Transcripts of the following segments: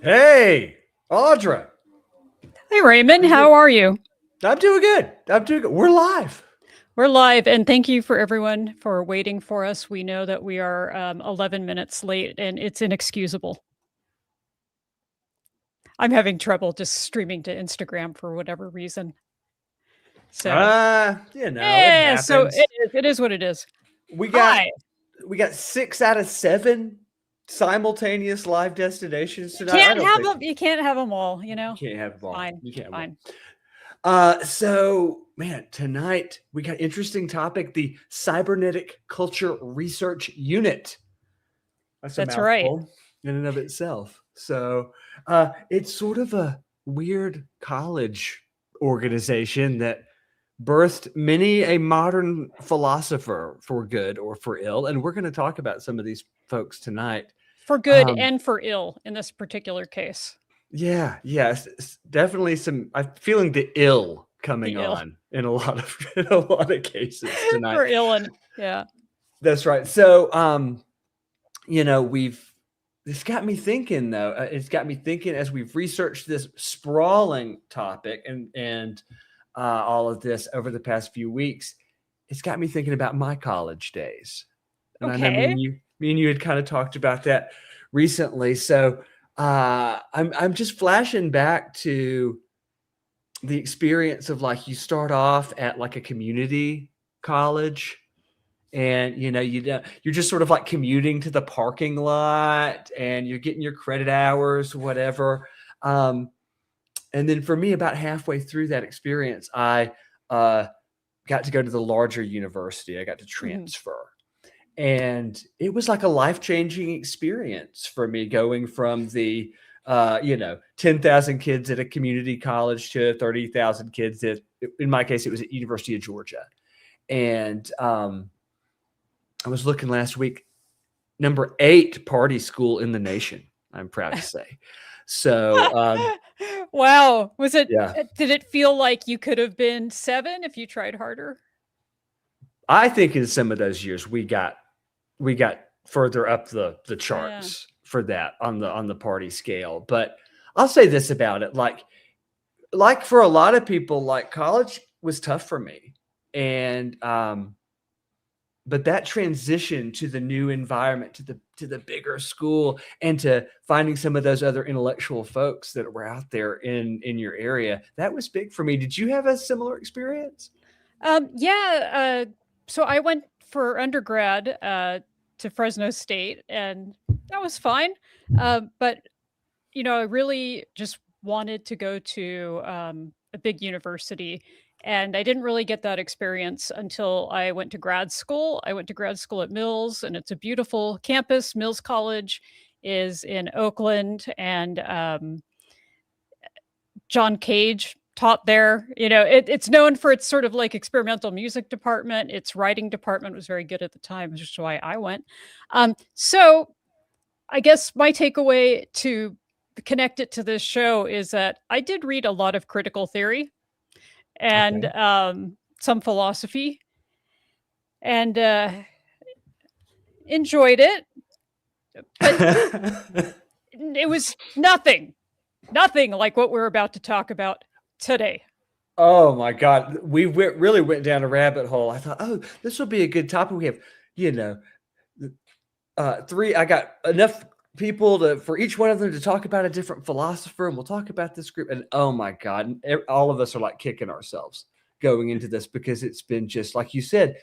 Hey, Audra. Hey, Raymond, how are you? I'm doing good. We're live. We're live, and thank you for everyone for waiting for us. We know that we are 11 minutes late, and it's inexcusable. I'm having trouble just streaming to Instagram for whatever reason. So, It so happens. it is what it is. We got Hi. 6 out of 7 simultaneous live destinations You tonight. can't have them all, you know? You can't have them all. Fine. You can't. Fine. So man, tonight we got interesting topic, the Cybernetic Culture Research Unit. That's right. In and of itself. So it's sort of a weird college organization that birthed many a modern philosopher for good or for ill. And we're going to talk about some of these folks tonight. For good and for ill in this particular case. Yes, definitely I'm feeling the ill coming on in a lot of cases tonight. For ill and yeah. That's right. So it's got me thinking though. It's got me thinking as we've researched this sprawling topic and all of this over the past few weeks. It's got me thinking about my college days. And okay. I know me and you had kind of talked about that recently. So I'm just flashing back to the experience of like you start off at like a community college. And you're just sort of like commuting to the parking lot and you're getting your credit hours, whatever. And then for me, about halfway through that experience, I got to go to the larger university. I got to transfer. And it was like a life-changing experience for me going from the 10,000 kids at a community college to 30,000 kids in my case, it was at University of Georgia. And I was looking last week, number 8 party school in the nation, I'm proud to say. So, wow. Did it feel like you could have been 7 if you tried harder? I think in some of those years we got further up the charts for that on the party scale. But I'll say this about it, like for a lot of people, like college was tough for me. And but that transition to the new environment, to the bigger school, and to finding some of those other intellectual folks that were out there in your area, that was big for me. Did you have a similar experience? So I went for undergrad to Fresno State, and that was fine. But I really just wanted to go to a big university. And I didn't really get that experience until I went to grad school. I went to grad school at Mills, and it's a beautiful campus. Mills College is in Oakland, and John Cage taught there. It's known for its sort of like experimental music department. Its writing department was very good at the time, which is why I went. So I guess my takeaway to connect it to this show is that I did read a lot of critical theory and some philosophy, and enjoyed it, but it was nothing like what we're about to talk about today. Oh my God, we really went down a rabbit hole. I thought, oh, this will be a good topic. We have, 3. I got enough people for each one of them to talk about a different philosopher, and we'll talk about this group. And oh my God, all of us are like kicking ourselves going into this because it's been just like you said,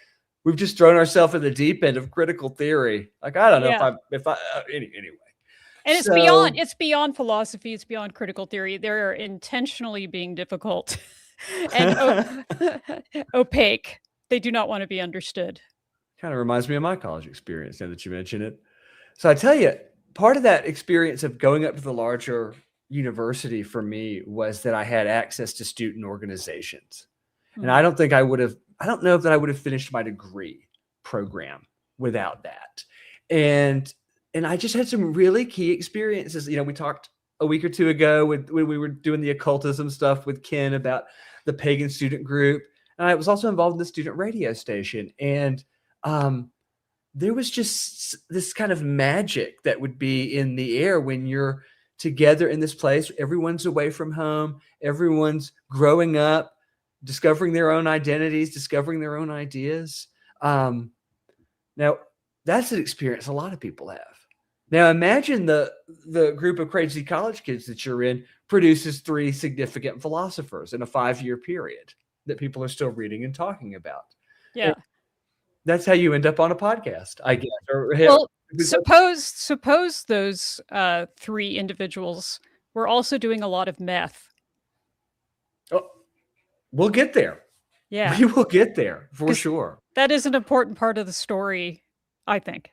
we've just thrown ourselves in the deep end of critical theory. Like I don't know if I anyway. And it's beyond philosophy. It's beyond critical theory. They're intentionally being difficult and opaque. They do not want to be understood. Kind of reminds me of my college experience now that you mention it. So I tell you, part of that experience of going up to the larger university for me was that I had access to student organizations. And I don't know that I would have finished my degree program without that. And I just had some really key experiences. We talked a week or two ago when we were doing the occultism stuff with Ken about the pagan student group. And I was also involved in the student radio station. And there was just this kind of magic that would be in the air when you're together in this place. Everyone's away from home. Everyone's growing up, discovering their own identities, discovering their own ideas. Now, that's an experience a lot of people have. Now, imagine the group of crazy college kids that you're in produces 3 significant philosophers in a 5-year period that people are still reading and talking about. Yeah. And that's how you end up on a podcast, I guess. Well, suppose those 3 individuals were also doing a lot of meth. Oh, we'll get there. Yeah. We will get there for sure. That is an important part of the story, I think.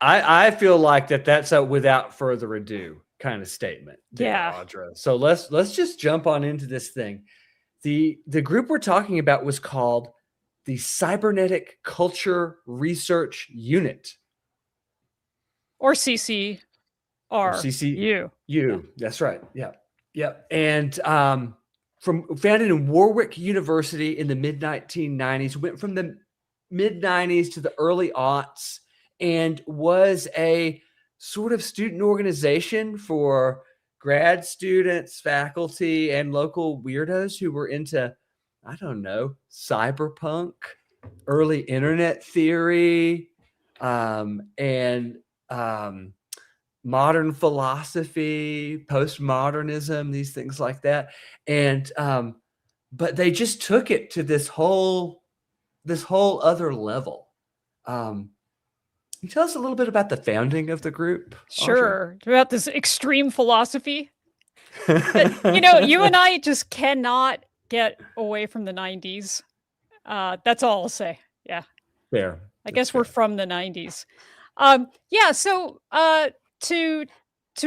I feel like that's a without further ado kind of statement there, Audra. So let's just jump on into this thing. The group we're talking about was called the Cybernetic Culture Research Unit. Or CCRU. Yeah. That's right. Yeah. Yeah. And founded in Warwick University in the mid-1990s, went from the mid-90s to the early aughts, and was a sort of student organization for grad students, faculty, and local weirdos who were into, I don't know, cyberpunk, early internet theory, and modern philosophy, postmodernism, these things like that. And but they just took it to this whole other level. Can you tell us a little bit about the founding of the group? Sure. Audra? About this extreme philosophy. But, you and I just cannot get away from the 90s. That's all I'll say. Yeah. Fair. I guess we're from the 90s. So to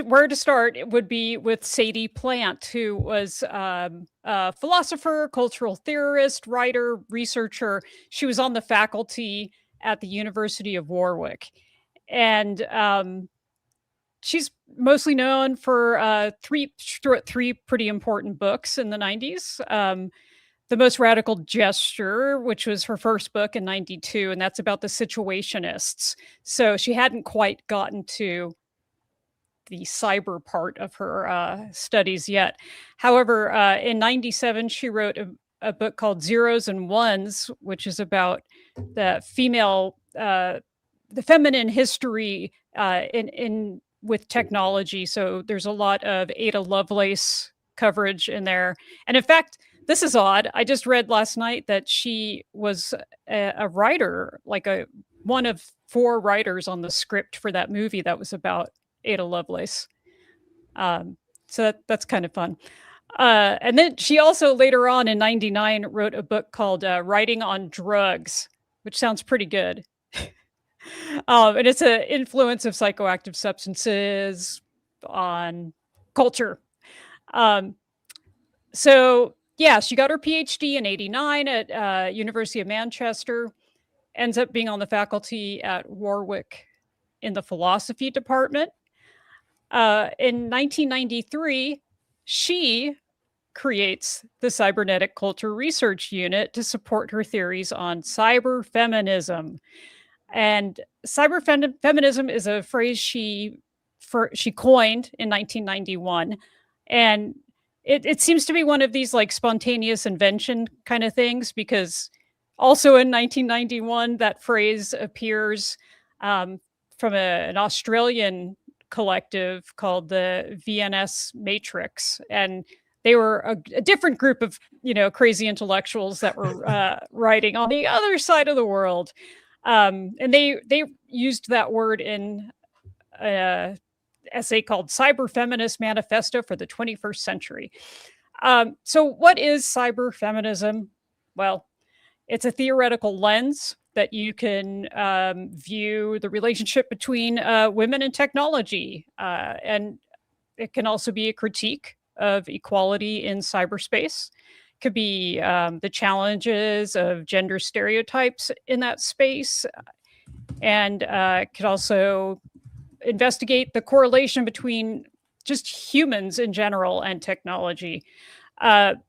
where to start, it would be with Sadie Plant, who was a philosopher, cultural theorist, writer, researcher. She was on the faculty at the University of Warwick. And she's mostly known for three pretty important books in the 90s. The Most Radical Gesture, which was her first book in 92, and that's about the situationists. So she hadn't quite gotten to the cyber part of her studies yet. However, in 97, she wrote a book called Zeros and Ones, which is about the feminine history with technology. So there's a lot of Ada Lovelace coverage in there. And in fact, this is odd. I just read last night that she was a writer, like one of 4 writers on the script for that movie that was about Ada Lovelace. So that's kind of fun. And then she also later on in 99 wrote a book called Writing on Drugs, which sounds pretty good. And it's an influence of psychoactive substances on culture. So yeah, she got her PhD in 89 at University of Manchester, ends up being on the faculty at Warwick in the philosophy department. In 1993, she creates the Cybernetic Culture Research Unit to support her theories on cyber-feminism. And cyber-feminism is a phrase she coined in 1991. And it seems to be one of these like spontaneous invention kind of things, because also in 1991, that phrase appears from an Australian collective called the VNS Matrix. And they were a different group of, crazy intellectuals that were writing on the other side of the world. And they used that word in an essay called Cyber-Feminist Manifesto for the 21st Century. So what is cyber-feminism? Well, it's a theoretical lens that you can view the relationship between women and technology. And it can also be a critique of equality in cyberspace. It could be the challenges of gender stereotypes in that space. And it could also investigate the correlation between just humans in general and technology. The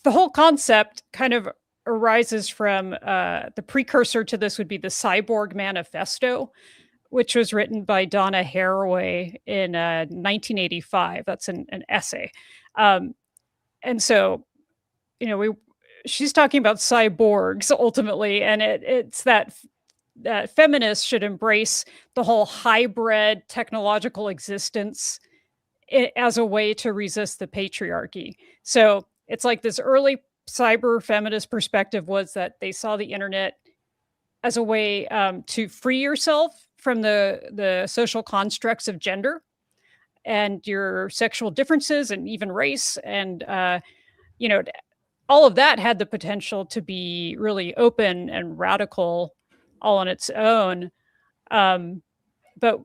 whole concept kind of arises from the precursor to this would be the Cyborg Manifesto, which was written by Donna Haraway in 1985. That's an essay. And so, you know, she's talking about cyborgs ultimately, and it's that feminists should embrace the whole hybrid technological existence as a way to resist the patriarchy. So it's like this early cyber feminist perspective was that they saw the internet as a way to free yourself from the social constructs of gender and your sexual differences and even race. And you know, all of that had the potential to be really open and radical all on its own. But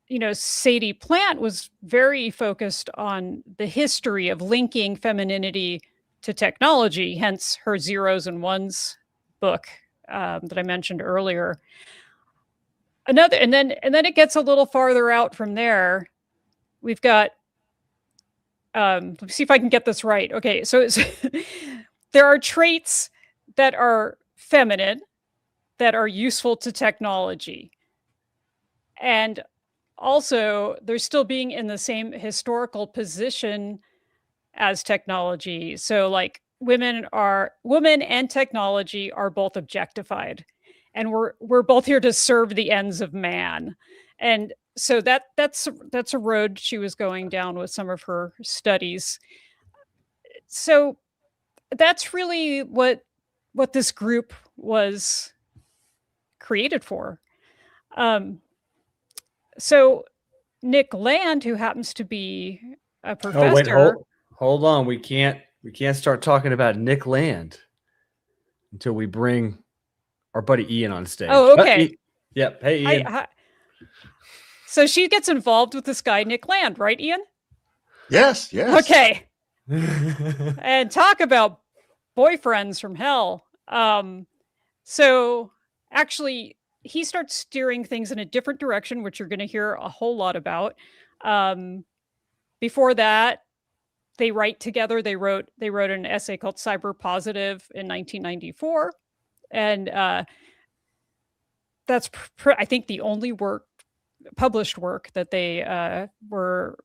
you know, Sadie Plant was very focused on the history of linking femininity to technology, hence her Zeros and Ones book that I mentioned earlier. And then it gets a little farther out from there. We've got let me see if I can get this right. Okay, so there are traits that are feminine that are useful to technology. And also, they're still being in the same historical position as technology. So like women and technology are both objectified. And we're both here to serve the ends of man. And so that's a road she was going down with some of her studies. So that's really what this group was created for. So Nick Land, who happens to be a Oh, wait, professor. hold on. We can't start talking about Nick Land until we bring our buddy Ian on stage. Oh, okay. Yep. Hey, Ian. Hi. So she gets involved with this guy, Nick Land, right, Ian? Yes. Okay. And talk about boyfriends from hell. So actually, he starts steering things in a different direction, which you're going to hear a whole lot about. Before that, they write together. They wrote an essay called Cyber Positive in 1994. And that's, I think, the only published work that they were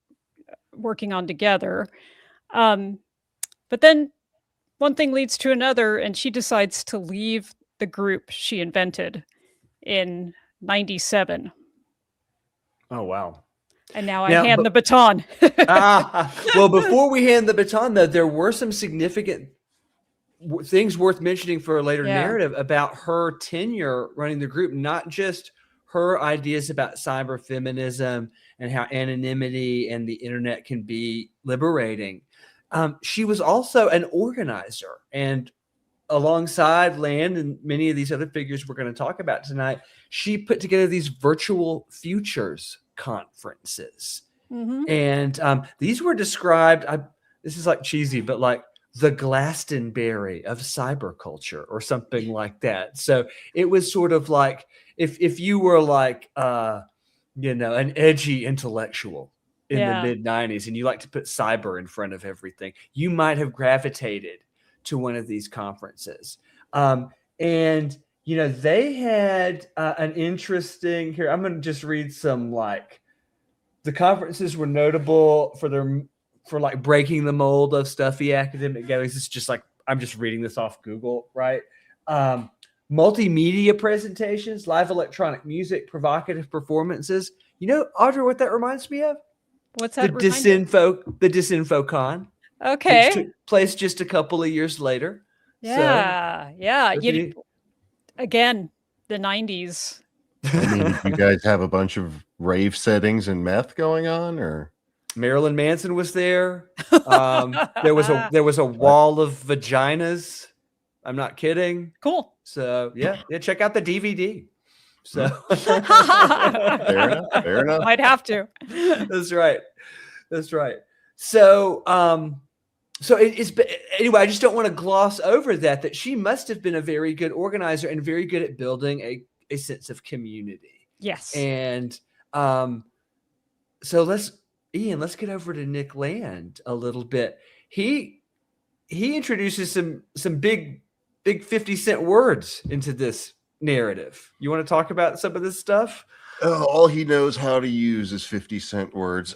working on together. But then one thing leads to another, and she decides to leave the group she invented in 97. Oh, wow. And now I hand the baton. Well, before we hand the baton, though, there were some significant things worth mentioning for a later narrative about her tenure running the group, not just her ideas about cyber feminism and how anonymity and the internet can be liberating. She was also an organizer, and alongside Land and many of these other figures we're going to talk about tonight, she put together these virtual futures conferences. Mm-hmm. And these were described, this is like cheesy, but like the Glastonbury of cyber culture or something like that. So it was sort of like if you were like, you know, an edgy intellectual in the mid 90s and you like to put cyber in front of everything, you might have gravitated to one of these conferences. And, you know, they had an interesting, here, I'm going to just read some, like, the conferences were notable for like breaking the mold of stuffy academic gatherings. It's just like, I'm just reading this off Google, right? Multimedia presentations, live electronic music, provocative performances. You know, Audra, what that reminds me of? What's that? The DisinfoCon. Okay. Which took place just a couple of years later. Yeah. Again, the 90s. I mean, you guys have a bunch of rave settings and meth going on, or Marilyn Manson was there. There was a wall of vaginas. I'm not kidding. Cool. So yeah, check out the DVD. So fair enough. Might have to. That's right. So it's anyway, I just don't want to gloss over that she must have been a very good organizer and very good at building a sense of community. Yes. And so let's get over to Nick Land a little bit. He introduces some big 50 cent words into this narrative. You want to talk about some of this stuff? Oh, all he knows how to use is 50-cent words.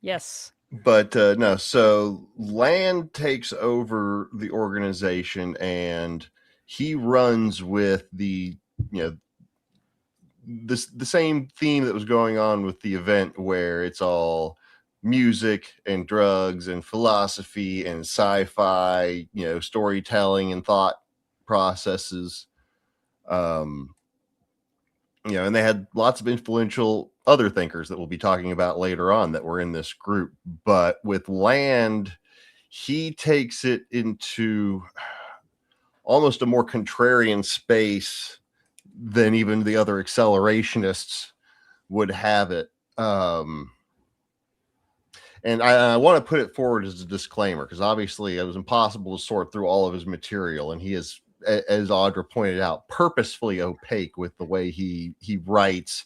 Yes. But no, so Land takes over the organization, and he runs with the, you know, the same theme that was going on with the event, where it's all music and drugs and philosophy and sci-fi, you know, storytelling and thought processes. You know, and they had lots of influential other thinkers that we'll be talking about later on that were in this group. But with Land, he takes it into almost a more contrarian space than even the other accelerationists would have it. And I want to put it forward as a disclaimer, because obviously it was impossible to sort through all of his material, and he is, as Audra pointed out, purposefully opaque with the way he writes,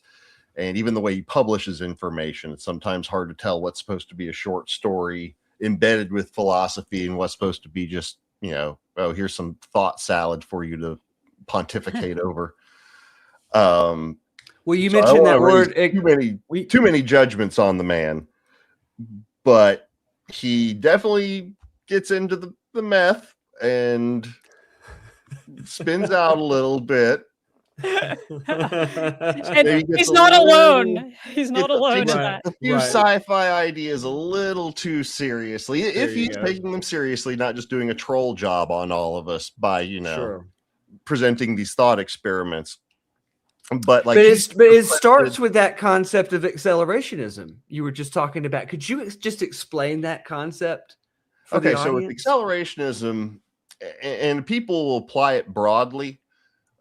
and even the way he publishes information. It's sometimes hard to tell what's supposed to be a short story embedded with philosophy and what's supposed to be just, you know, oh, here's some thought salad for you to pontificate over. Well, you So mentioned that word. Too many judgments on the man, but he definitely gets into the meth and spins out a little bit. And he's not alone. He's not alone in that. A few sci-fi ideas a little too seriously. If he's taking them seriously, not just doing a troll job on all of us by, you know, presenting these thought experiments. But like, it starts with that concept of accelerationism you were just talking about. Could you just explain that concept? Okay, so with accelerationism, and people will apply it broadly.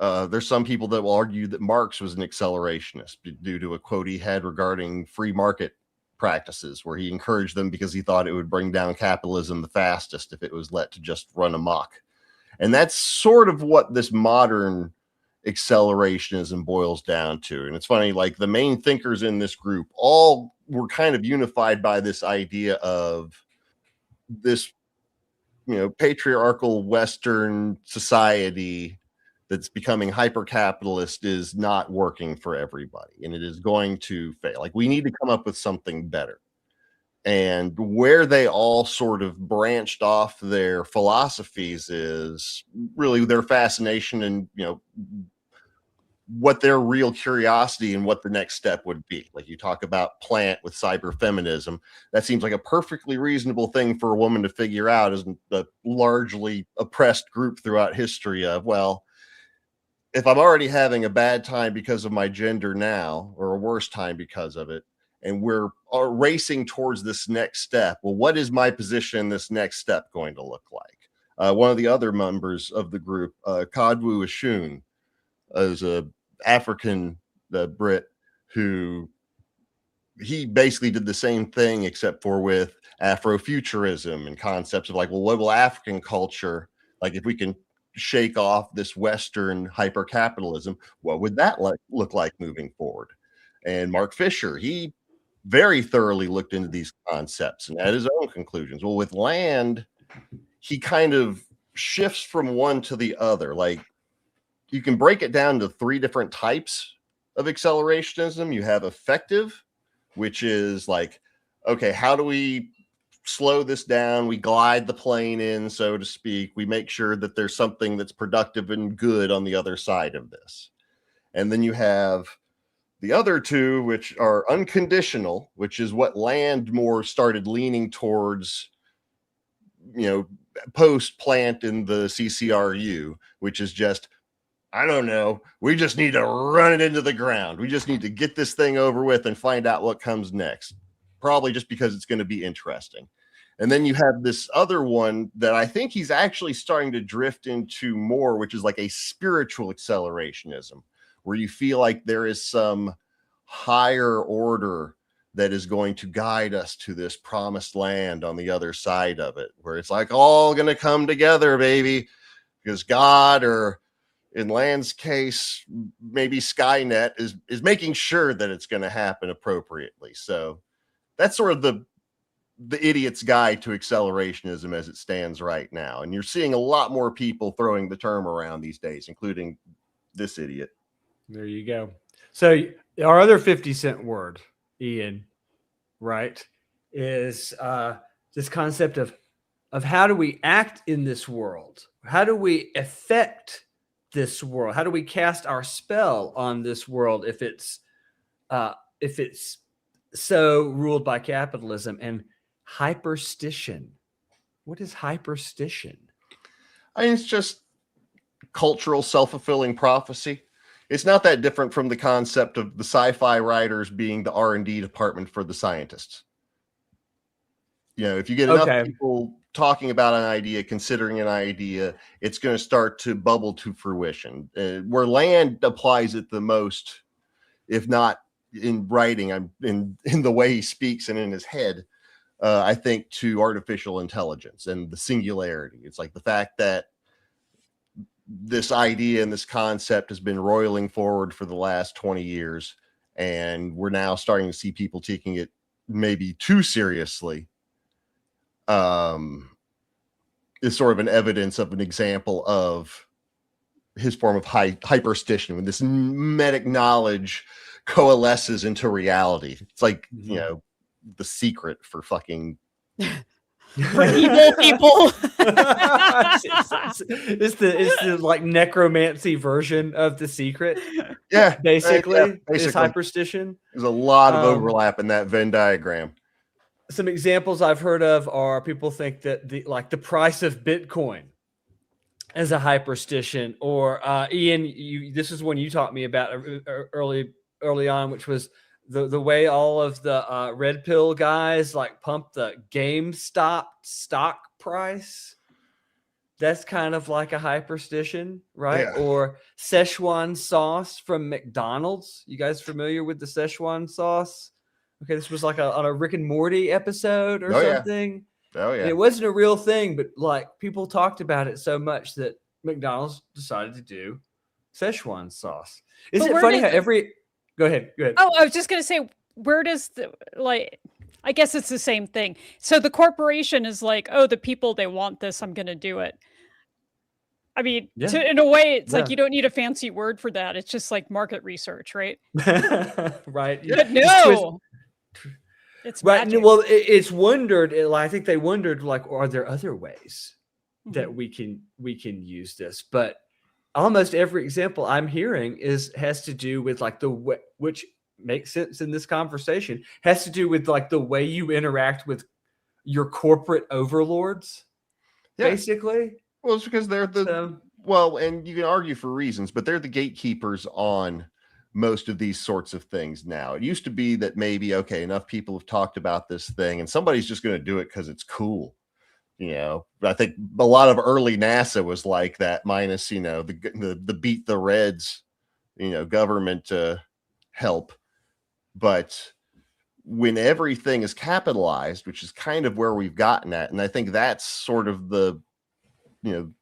There's some people that will argue that Marx was an accelerationist due to a quote he had regarding free market practices, where he encouraged them because he thought it would bring down capitalism the fastest if it was let to just run amok. And that's sort of what this modern accelerationism boils down to. And it's funny, like the main thinkers in this group all were kind of unified by this idea of this, you know, patriarchal Western society that's becoming hyper-capitalist is not working for everybody, and it is going to fail. Like, we need to come up with something better. And where they all sort of branched off their philosophies is really their fascination and, you know, what their real curiosity and what the next step would be. Like, you talk about Plant with cyber-feminism. That seems like a perfectly reasonable thing for a woman to figure out as the largely oppressed group throughout history of, well, if I'm already having a bad time because of my gender now, or a worse time because of it, and we're racing towards this next step, well, what is my position in this next step going to look like? One of the other members of the group, Kadwu Ashun, is a African Brit who he basically did the same thing, except for with Afrofuturism and concepts of like, well, what will African culture, like if we can shake off this Western hyper-capitalism, what would that look like moving forward? And Mark Fisher, he very thoroughly looked into these concepts and had his own conclusions. Well, with Land, he kind of shifts from one to the other. Like, you can break it down to three different types of accelerationism. You have effective, which is like, okay, how do we slow this down? We glide the plane in, so to speak. We make sure that there's something that's productive and good on the other side of this. And then you have the other two, which are unconditional, which is what Land more started leaning towards, you know, post Plant in the CCRU, which is just, I don't know, we just need to run it into the ground. We just need to get this thing over with and find out what comes next. Probably just because it's going to be interesting. And then you have this other one that I think he's actually starting to drift into more, which is like a spiritual accelerationism, where you feel like there is some higher order that is going to guide us to this promised land on the other side of it, where it's like all going to come together, baby, because God, or in Land's case, maybe Skynet is making sure that it's going to happen appropriately. So that's sort of the idiot's guide to accelerationism as it stands right now. And you're seeing a lot more people throwing the term around these days, including this idiot. There you go. So our other 50-cent word, Ian, right, is this concept of how do we act in this world? How do we affect this world? How do we cast our spell on this world if it's so ruled by capitalism? And hyperstition. What is hyperstition? I mean, it's just cultural self-fulfilling prophecy. It's not that different from the concept of the sci-fi writers being the R&D department for the scientists. You know, if you get enough people talking about an idea, considering an idea, it's going to start to bubble to fruition. Where Land applies it the most, if not in writing, I'm in the way he speaks and in his head, I think to artificial intelligence and the singularity. It's like the fact that this idea and this concept has been roiling forward for the last 20 years, and we're now starting to see people taking it maybe too seriously. Is sort of an evidence of an example of his form of hyperstition, when this medic knowledge coalesces into reality. It's like, you know, The Secret for fucking for evil people. It's the like necromancy version of The Secret. Yeah, basically. Basically. Is hyperstition. There's a lot of overlap in that Venn diagram. Some examples I've heard of are people think that the price of Bitcoin as a hyperstition, or Ian, this is one you taught me about early on, which was the way all of the red pill guys like pump the GameStop stock price. That's kind of like a hyperstition, right? Yeah. Or Szechuan sauce from McDonald's. You guys familiar with the Szechuan sauce? Okay, this was like on a Rick and Morty episode or something. Oh yeah. And it wasn't a real thing, but like people talked about it so much that McDonald's decided to do Szechuan sauce. Isn't it funny how Go ahead. Oh, I was just going to say, where does I guess it's the same thing. So the corporation is like, oh, the people, they want this, I'm going to do it. I mean, in a way, it's like you don't need a fancy word for that. It's just like market research, right? Right. But no. It's right. magic. Well, it's wondered. I think they wondered, like, are there other ways that we can use this? But almost every example I'm hearing has to do with like which makes sense in this conversation, has to do with like the way you interact with your corporate overlords, basically. Well, it's because they're and you can argue for reasons, but they're the gatekeepers on most of these sorts of things now. It used to be that maybe, okay, enough people have talked about this thing and somebody's just going to do it because it's cool. You know, I think a lot of early NASA was like that, minus, you know, the beat the Reds, you know, government help. But when everything is capitalized, which is kind of where we've gotten at, and I think that's sort of the, you know,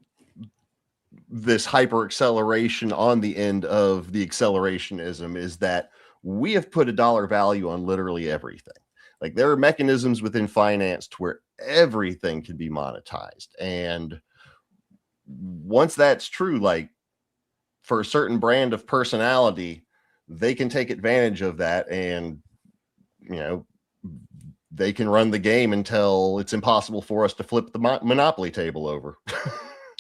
this hyper acceleration on the end of the accelerationism, is that we have put a dollar value on literally everything. Like there are mechanisms within finance to where everything can be monetized. And once that's true, like for a certain brand of personality, they can take advantage of that, and, you know, they can run the game until it's impossible for us to flip the monopoly table over.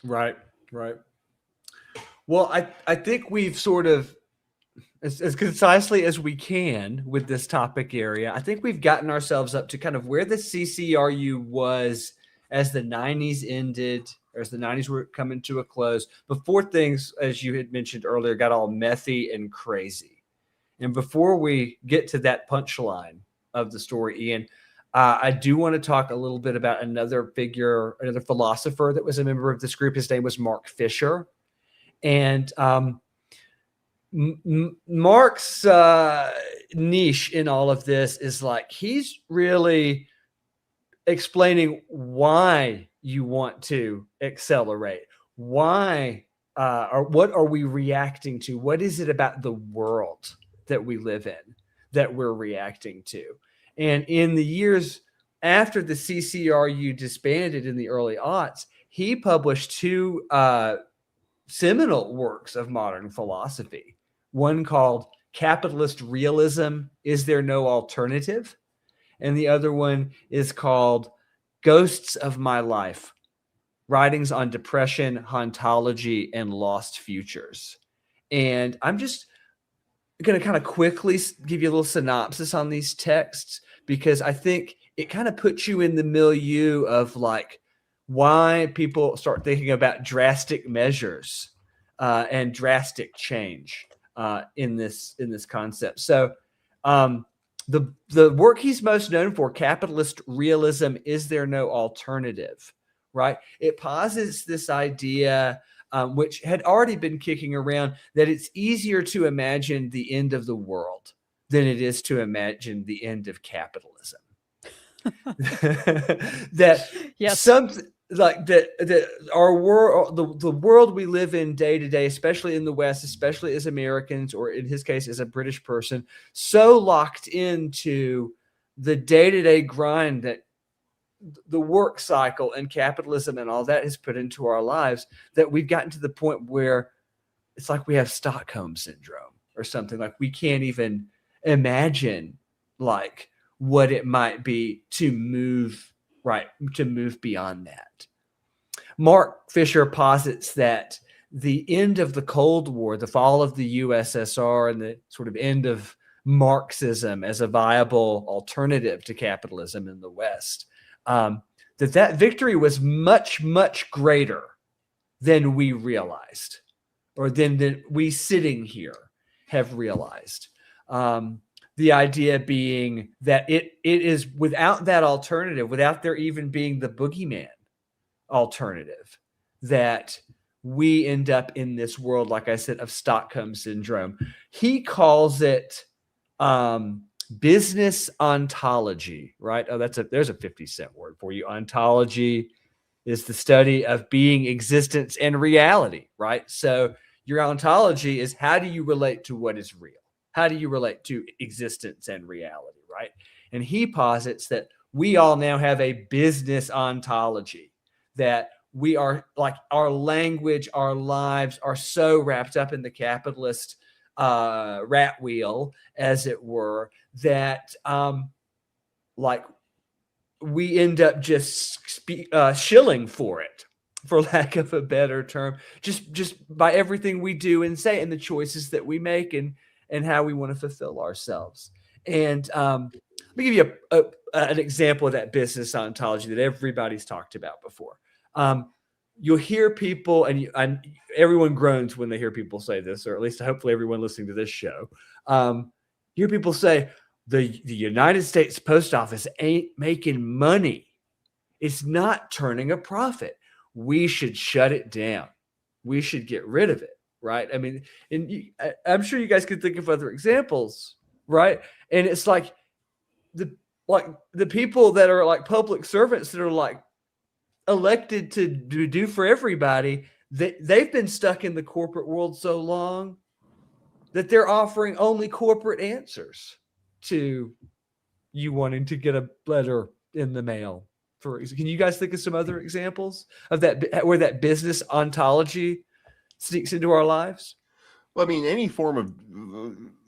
Right. Well, I think we've sort of, as concisely as we can with this topic area, I think we've gotten ourselves up to kind of where the CCRU was as the 90s ended, or as the 90s were coming to a close, before things, as you had mentioned earlier, got all methy and crazy. And before we get to that punchline of the story, Ian, I do want to talk a little bit about another figure, another philosopher that was a member of this group. His name was Mark Fisher. And Mark's niche in all of this is like, he's really explaining why you want to accelerate, why or what are we reacting to? What is it about the world that we live in that we're reacting to? And in the years after the CCRU disbanded in the early aughts, he published two seminal works of modern philosophy. One called Capitalist Realism, Is There No Alternative? And the other one is called Ghosts of My Life, Writings on Depression, Hauntology, and Lost Futures. And I'm just going to kind of quickly give you a little synopsis on these texts, because I think it kind of puts you in the milieu of like why people start thinking about drastic measures and drastic change in this concept. So the work he's most known for, Capitalist Realism, Is There No Alternative? Right? It posits this idea, which had already been kicking around, that it's easier to imagine the end of the world than it is to imagine the end of capitalism. That Yes. something like that our world, the world we live in day to day, especially in the West, especially as Americans, or in his case as a British person, so locked into the day-to-day grind that the work cycle and capitalism and all that has put into our lives, that we've gotten to the point where it's like we have Stockholm syndrome or something. Like we can't even imagine like what it might be to move beyond that. Mark Fisher posits that the end of the Cold War, the fall of the USSR, and the sort of end of Marxism as a viable alternative to capitalism in the West, that victory was much, much greater than we realized, or than we sitting here have realized. The idea being that it is without that alternative, without there even being the boogeyman alternative, that we end up in this world, like I said, of Stockholm syndrome. He calls it business ontology, right? Oh, there's a 50-cent word for you. Ontology is the study of being, existence, and reality, right? So your ontology is, how do you relate to what is real? How do you relate to existence and reality, right? And he posits that we all now have a business ontology, that we are like, our language, our lives are so wrapped up in the capitalist rat wheel, as it were, that like we end up just shilling for it, for lack of a better term, just by everything we do and say, and the choices that we make, and how we want to fulfill ourselves. And let me give you an example of that business ontology that everybody's talked about before. You'll hear people, and everyone groans when they hear people say this, or at least hopefully everyone listening to this show, hear people say, the United States Post Office ain't making money. It's not turning a profit. We should shut it down. We should get rid of it, right? I mean, I'm sure you guys could think of other examples, right? And it's like the people that are like public servants that are like elected to do for everybody, they've been stuck in the corporate world so long that they're offering only corporate answers to you wanting to get a letter in the mail. Can you guys think of some other examples of that, where that business ontology sneaks into our lives? Well, I mean, any form of,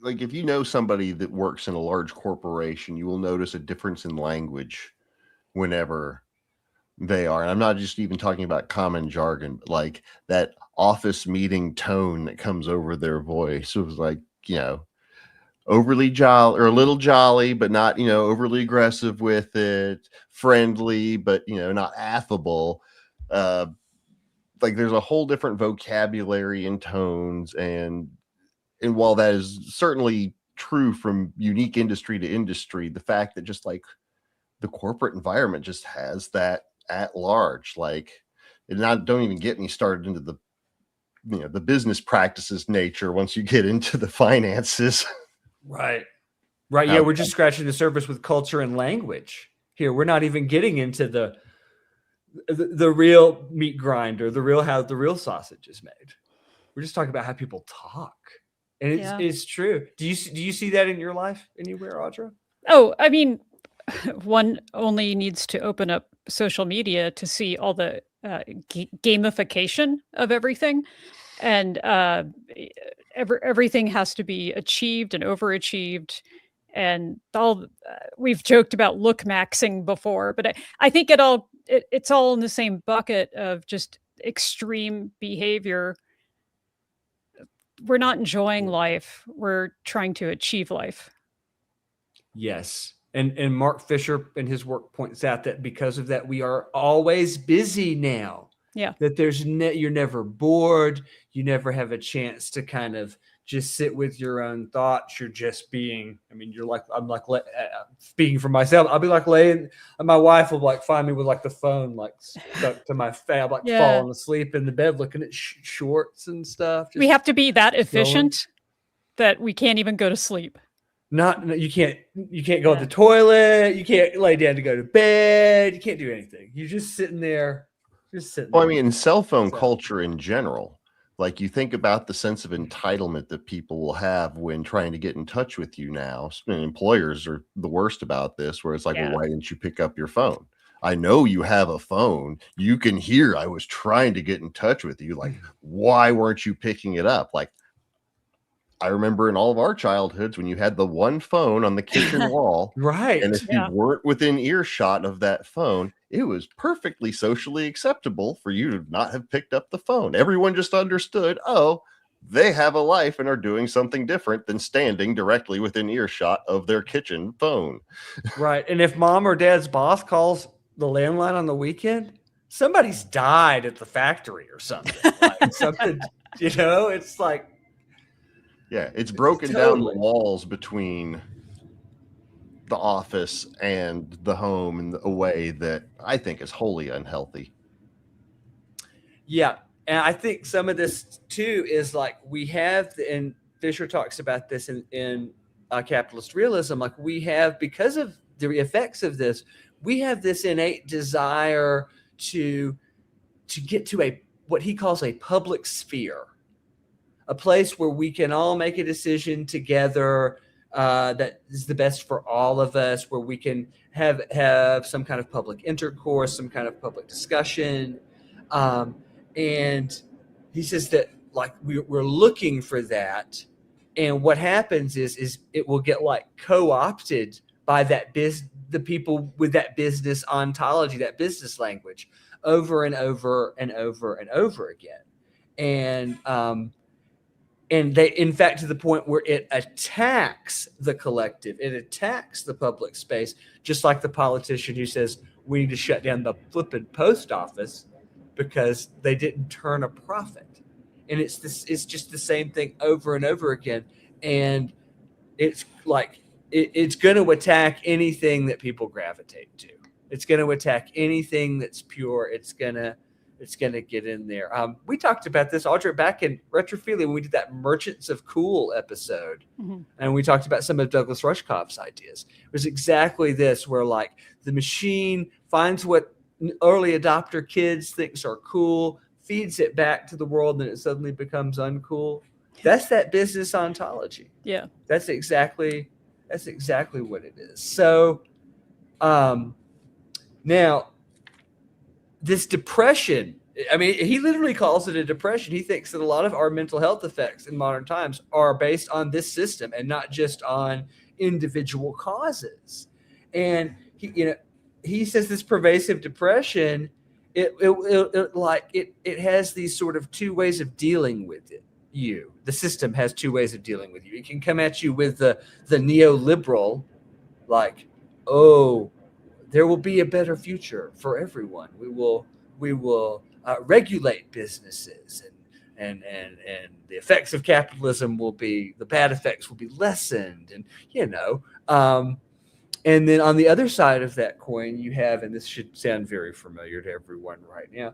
like, if you know somebody that works in a large corporation, you will notice a difference in language whenever they are. And I'm not just even talking about common jargon, but like that office meeting tone that comes over their voice. It was like, overly jolly, or a little jolly, but not, overly aggressive with it, friendly, but, not affable. Like there's a whole different vocabulary and tones. And while that is certainly true from unique industry to industry, the fact that just like the corporate environment just has that at large, like, and don't even get me started into the, the business practices nature once you get into the finances. Right. Yeah, we're just scratching the surface with culture and language here. We're not even getting into the real meat grinder, how the real sausage is made. We're just talking about how people talk, and it's true. Do you see that in your life anywhere, Audra? Oh, I mean, one only needs to open up social media to see all the gamification of everything. and everything has to be achieved and overachieved. And we've joked about look maxing before, but I think it's all in the same bucket of just extreme behavior. We're not enjoying life. We're trying to achieve life. Yes. And Mark Fisher in his work points out that because of that, we are always busy now. Yeah. That you're never bored. You never have a chance to kind of just sit with your own thoughts. You're just being, I mean, I'm like speaking for myself. I'll be like laying, and my wife will like find me with like the phone like stuck to my face, I'm like falling asleep in the bed looking at shorts and stuff. We have to be that efficient that we can't even go to sleep. You can't go to the toilet. You can't lay down to go to bed. You can't do anything. You're just sitting there. Well, I mean, cell phone culture in general, like you think about the sense of entitlement that people will have when trying to get in touch with you now. And employers are the worst about this, where it's like, well, why didn't you pick up your phone? I know you have a phone. You can hear I was trying to get in touch with you. Like, why weren't you picking it up? Like, I remember in all of our childhoods when you had the one phone on the kitchen wall, right? And if you weren't within earshot of that phone, it was perfectly socially acceptable for you to not have picked up the phone. Everyone just understood, oh, they have a life and are doing something different than standing directly within earshot of their kitchen phone. Right. And if mom or dad's boss calls the landline on the weekend, somebody's died at the factory or something. Like something, it's like, yeah, it's broken down the walls between the office and the home in a way that I think is wholly unhealthy. Yeah. And I think some of this too is like we have, and Fisher talks about this in capitalist realism, like we have, because of the effects of this, we have this innate desire to get to what he calls a public sphere, a place where we can all make a decision together that is the best for all of us, where we can have some kind of public intercourse, some kind of public discussion. And he says that like we're looking for that. And what happens is it will get like co-opted by the people with that business ontology, that business language, over and over and over and over again. And they, in fact, to the point where it attacks the collective, it attacks the public space, just like the politician who says we need to shut down the flippin' post office because they didn't turn a profit. And it's just the same thing over and over again. And it's like it's going to attack anything that people gravitate to. It's going to attack anything that's pure. It's going to get in there. We talked about this, Audrey, back in Retrophilia when we did that Merchants of Cool episode. Mm-hmm. And we talked about some of Douglas Rushkoff's ideas. It was exactly this, where like the machine finds what early adopter kids thinks are cool, feeds it back to the world, and it suddenly becomes uncool. That's that business ontology. Yeah. That's exactly what it is. So now this depression, I mean, he literally calls it a depression. He thinks that a lot of our mental health effects in modern times are based on this system and not just on individual causes. And he says this pervasive depression, it has these sort of two ways of dealing with it. The system has two ways of dealing with you. It can come at you with the neoliberal, like, oh, there will be a better future for everyone. We will regulate businesses, and the effects of capitalism the bad effects will be lessened, and and then on the other side of that coin, you have, and this should sound very familiar to everyone right now,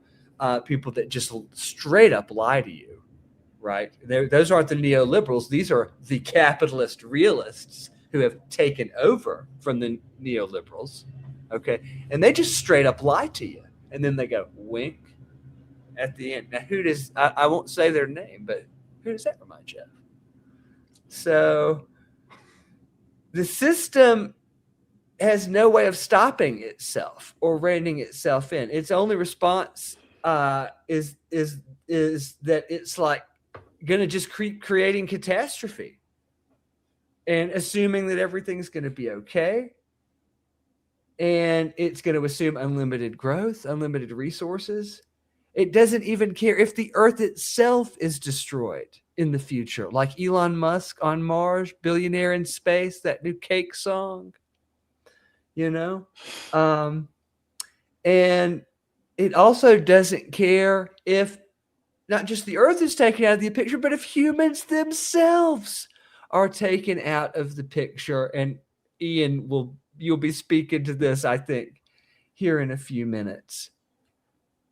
people that just straight up lie to you, right? Those aren't the neoliberals. These are the capitalist realists who have taken over from the neoliberals. Okay. And they just straight up lie to you. And then they go wink at the end. Now, I won't say their name, but who does that remind you of? So the system has no way of stopping itself or reining itself in. Its only response is that it's like going to just keep creating catastrophe and assuming that everything's going to be okay. And it's going to assume unlimited growth, unlimited resources. It doesn't even care if the Earth itself is destroyed in the future, like Elon Musk on Mars, billionaire in space, that new Cake song, you know? And it also doesn't care if not just the Earth is taken out of the picture, but if humans themselves are taken out of the picture. And Ian, you'll be speaking to this, I think, here in a few minutes.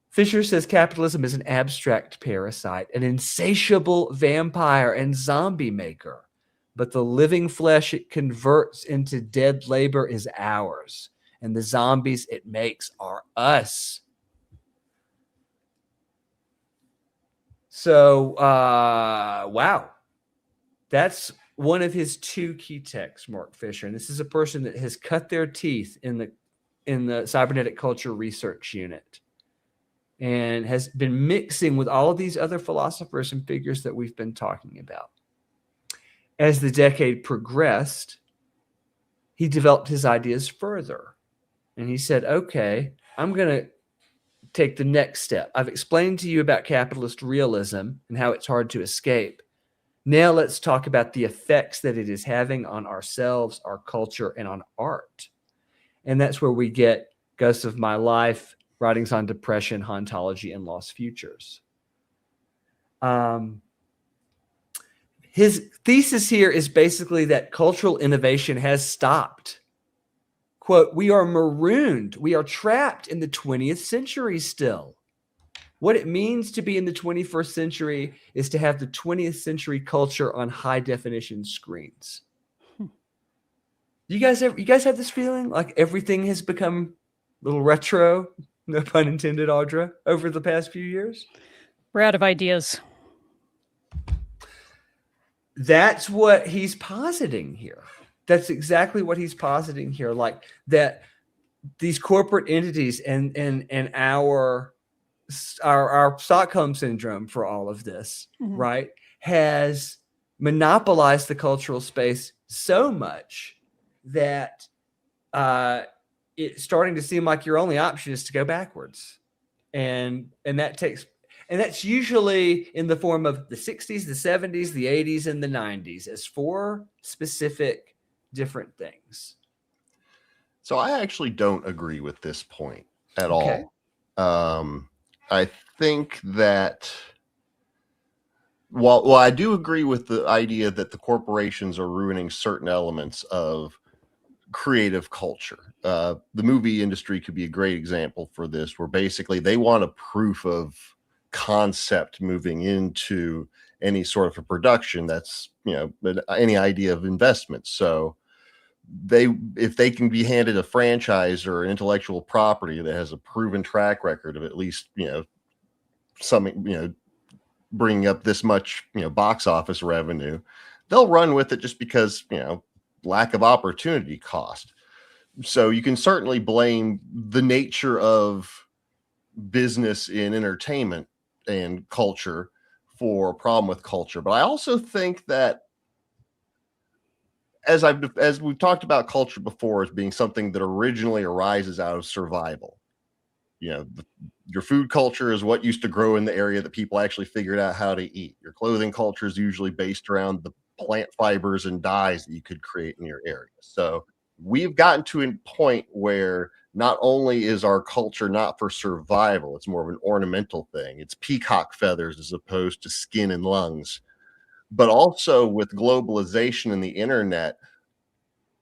Fisher says capitalism is an abstract parasite, an insatiable vampire and zombie maker, but the living flesh it converts into dead labor is ours, and the zombies it makes are us. So, wow. That's one of his two key texts, Mark Fisher. And this is a person that has cut their teeth in the Cybernetic Culture Research Unit and has been mixing with all of these other philosophers and figures that we've been talking about. As the decade progressed, he developed his ideas further. And he said, okay, I'm going to take the next step. I've explained to you about capitalist realism and how it's hard to escape. Now let's talk about the effects that it is having on ourselves, our culture, and on art. And that's where we get Ghosts of My Life, Writings on Depression, Hauntology, and Lost Futures. His thesis here is basically that cultural innovation has stopped. Quote, we are marooned. We are trapped in the 20th century still. What it means to be in the 21st century is to have the 20th century culture on high definition screens. You guys have this feeling like everything has become a little retro, no pun intended, Audra, over the past few years? We're out of ideas. That's what he's positing here. That's exactly what he's positing here. Like that these corporate entities and our Stockholm syndrome for all of this, right, has monopolized the cultural space so much that it's starting to seem like your only option is to go backwards. And that's usually in the form of the 60s, the 70s, the 80s, and the 90s as four specific different things. So I actually don't agree with this point at all. I think that while I do agree with the idea that the corporations are ruining certain elements of creative culture, the movie industry could be a great example for this, where basically they want a proof of concept moving into any sort of a production that's, any idea of investment. So if they can be handed a franchise or an intellectual property that has a proven track record of at least, bringing up this much, box office revenue, they'll run with it just because, lack of opportunity cost. So you can certainly blame the nature of business in entertainment and culture for a problem with culture. But I also think that as we've talked about culture before as being something that originally arises out of survival. Your food culture is what used to grow in the area that people actually figured out how to eat. Your clothing culture is usually based around the plant fibers and dyes that you could create in your area. So we've gotten to a point where not only is our culture not for survival, it's more of an ornamental thing. It's peacock feathers as opposed to skin and lungs. But also with globalization and the internet,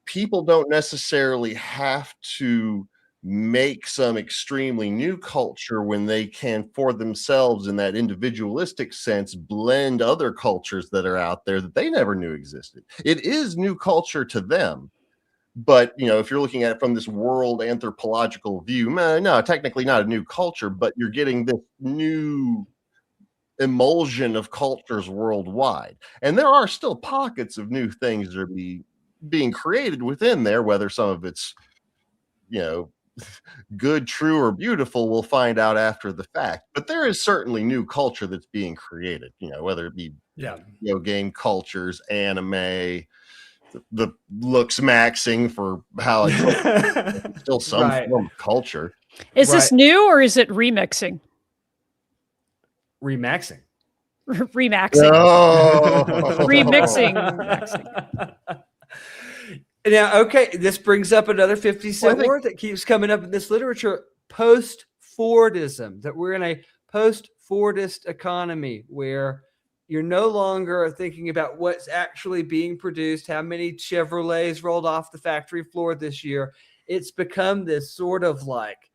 people don't necessarily have to make some extremely new culture when they can, for themselves, in that individualistic sense, blend other cultures that are out there that they never knew existed. It is new culture to them. But, if you're looking at it from this world anthropological view, no, technically not a new culture, but you're getting this new emulsion of cultures worldwide. And there are still pockets of new things that are being created within there, whether some of it's, good, true, or beautiful, we'll find out after the fact. But there is certainly new culture that's being created, whether it be video game cultures, anime, the looks maxing for how it's still some form of culture. Is this new or is it remixing? Remaxing. Remaxing. Oh. Remixing. Now, okay, this brings up another 50-cent word that keeps coming up in this literature, post-Fordism, that we're in a post-Fordist economy where you're no longer thinking about what's actually being produced, how many Chevrolets rolled off the factory floor this year. It's become this sort of like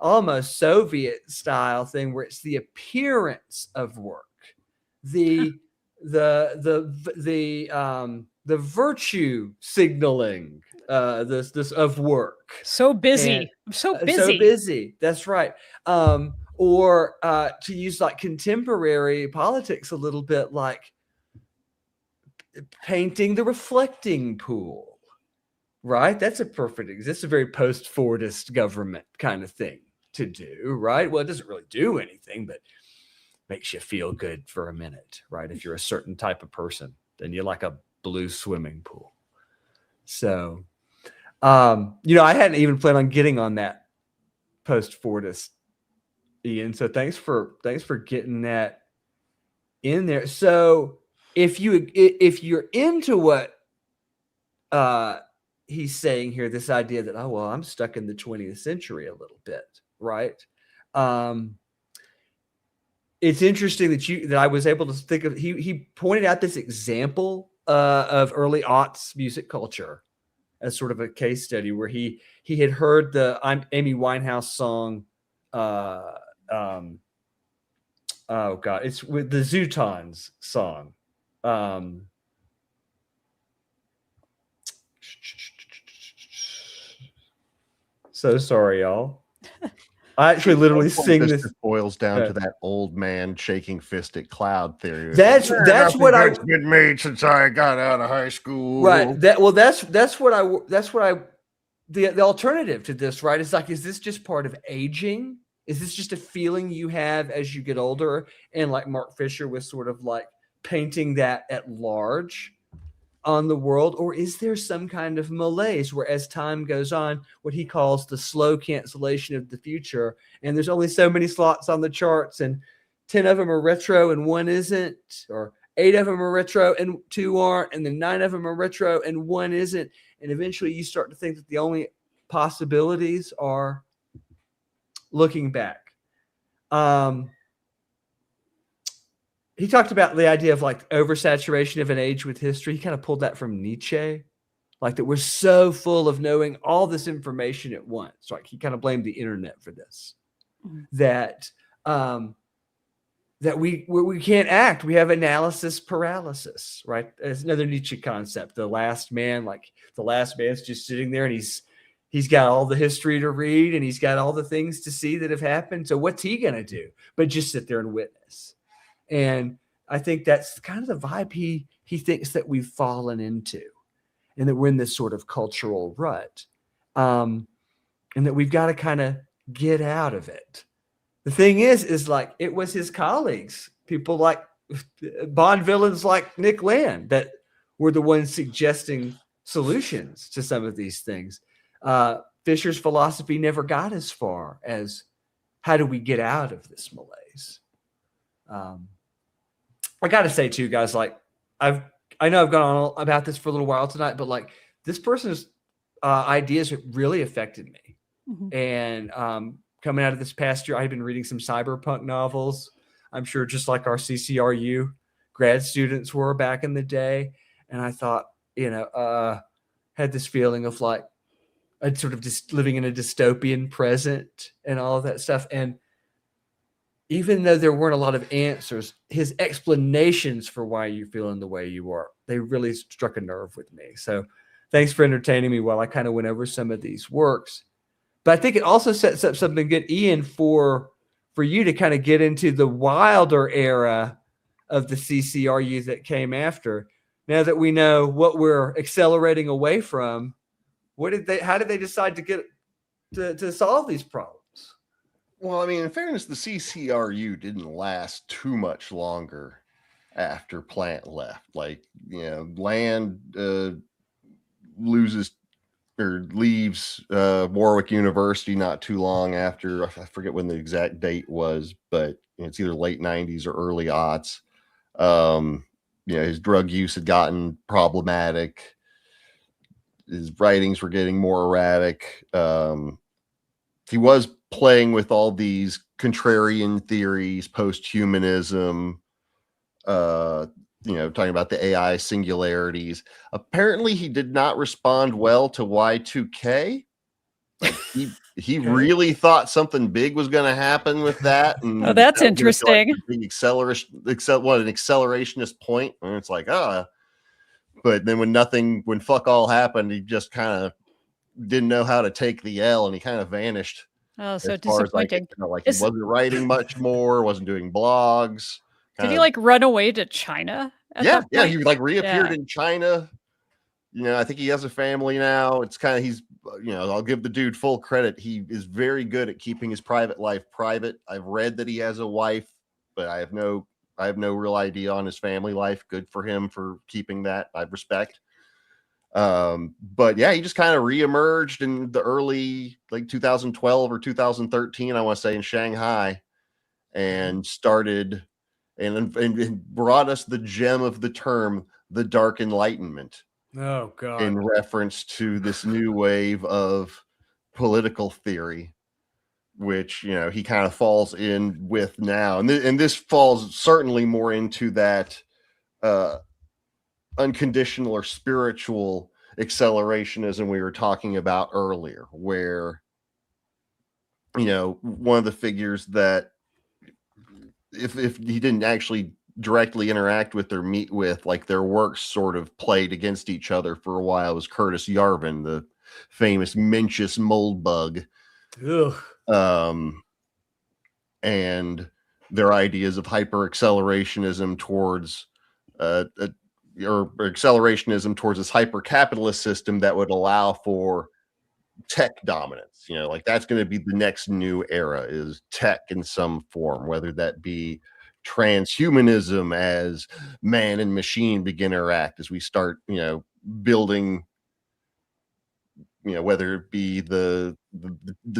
almost Soviet style thing where it's the appearance of work, the virtue signaling this of work. So busy. I'm so busy. So busy. That's right. Or to use like contemporary politics a little bit, like painting the reflecting pool, right? That's a perfect, that's a very post-Fordist government kind of thing to do, right? Well, it doesn't really do anything, but makes you feel good for a minute, right? If you're a certain type of person, then you like a blue swimming pool. So, I hadn't even planned on getting on that post-Fordist, Ian. So thanks for getting that in there. So if you're into what he's saying here, this idea that, oh, well, I'm stuck in the 20th century a little bit, right? It's interesting that I was able to think of, he pointed out this example of early aughts music culture as sort of a case study where he had heard the Amy Winehouse song, oh God, it's with the Zootons song. So sorry, y'all. I actually literally sing this. Boils down to that old man shaking fist at cloud theory. That's what I've been made since I got out of high school. Right. The alternative to this, right? Is like, is this just part of aging? Is this just a feeling you have as you get older? And like Mark Fisher was sort of like painting that at large on the world, or is there some kind of malaise where as time goes on, what he calls the slow cancellation of the future, and there's only so many slots on the charts and 10 of them are retro and 1 isn't, or 8 of them are retro and 2 aren't, and then 9 of them are retro and 1 isn't, and eventually you start to think that the only possibilities are looking back. He talked about the idea of like oversaturation of an age with history. He kind of pulled that from Nietzsche, like that we're so full of knowing all this information at once. Like he kind of blamed the internet for this, that we can't act. We have analysis paralysis, right? It's another Nietzsche concept. The last man, like the last man's just sitting there and he's got all the history to read and he's got all the things to see that have happened. So what's he going to do? But just sit there and witness. And I think that's kind of the vibe he thinks that we've fallen into, and that we're in this sort of cultural rut, and that we've got to kind of get out of it. The thing is like it was his colleagues, people like Bond villains like Nick Land, that were the ones suggesting solutions to some of these things. Fisher's philosophy never got as far as how do we get out of this malaise. I got to say too, guys, like I know I've gone on about this for a little while tonight, but like this person's ideas really affected me. Mm-hmm. And coming out of this past year, I've been reading some cyberpunk novels. I'm sure just like our CCRU grad students were back in the day. And I thought, had this feeling of like I'd sort of just living in a dystopian present and all of that stuff. And even though there weren't a lot of answers, his explanations for why you're feeling the way you are, they really struck a nerve with me. So thanks for entertaining me while I kind of went over some of these works. But I think it also sets up something good, Ian, for you to kind of get into the wilder era of the CCRU that came after. Now that we know what we're accelerating away from, how did they decide to to solve these problems. Well, I mean, in fairness, the CCRU didn't last too much longer after Plant left. Like, Land loses or leaves Warwick University not too long after. I forget when the exact date was, but it's either late 90s or early aughts. His drug use had gotten problematic. His writings were getting more erratic. He was playing with all these contrarian theories, post-humanism, talking about the AI singularities. Apparently, he did not respond well to Y2K. Like he really thought something big was going to happen with that. And Oh, that's that was gonna be, like, interesting. the big an accelerationist point. And it's like, but then when fuck all happened, he just kind of didn't know how to take the L, and he kind of vanished. Oh, so As far as disappointing. he wasn't writing much more, wasn't doing blogs. Did he like run away to China at that Yeah, point? he like reappeared Yeah. in China. I think he has a family now. It's kind of I'll give the dude full credit. He is very good at keeping his private life private. I've read that he has a wife, but I have no real idea on his family life. Good for him for keeping that. I respect. But yeah, he just kind of reemerged in the early, like 2012 or 2013, I want to say, in Shanghai, and started and brought us the gem of the term, the Dark Enlightenment. Oh God. In reference to this new wave of political theory, which he kind of falls in with now, and this falls certainly more into that unconditional or spiritual accelerationism we were talking about earlier, where one of the figures that if he didn't actually directly interact with or meet with, like, their works sort of played against each other for a while, was Curtis Yarvin, the famous Mencius mold bug. Ugh. And their ideas of hyper accelerationism towards or accelerationism towards this hyper capitalist system that would allow for tech dominance. Like, that's going to be the next new era, is tech in some form, whether that be transhumanism as man and machine begin to interact, as we start building, whether it be the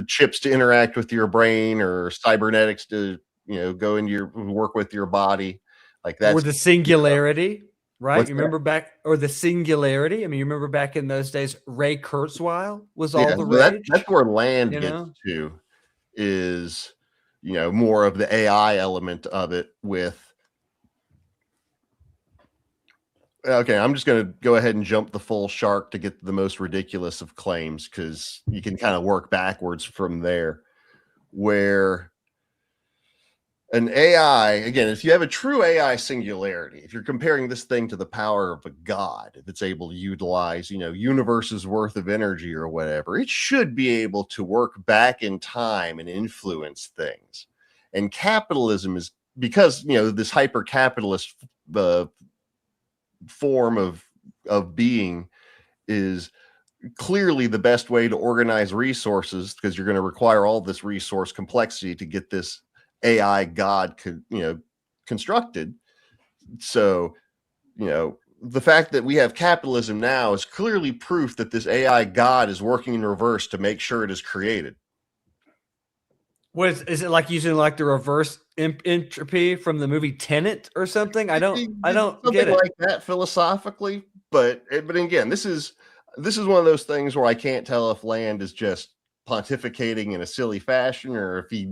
chips to interact with your brain, or cybernetics to go into work with your body, like that, or the singularity. Right? What's You remember or the singularity? I mean, you remember back in those days, Ray Kurzweil was all the rage. That's where Land gets to, is more of the AI element of it. Okay, I'm just going to go ahead and jump the full shark to get the most ridiculous of claims, because you can kind of work backwards from there, where an AI, again, if you have a true AI singularity, if you're comparing this thing to the power of a god that's able to utilize, universes worth of energy or whatever, it should be able to work back in time and influence things. And capitalism is, because, this hyper capitalist form of being is clearly the best way to organize resources, because you're going to require all this resource complexity to get this AI god constructed. So the fact that we have capitalism now is clearly proof that this AI god is working in reverse to make sure it is created. What is it, like using like the reverse entropy from the movie Tenet or something? I don't get it. Like that philosophically, but again, this is one of those things where I can't tell if Land is just pontificating in a silly fashion, or if he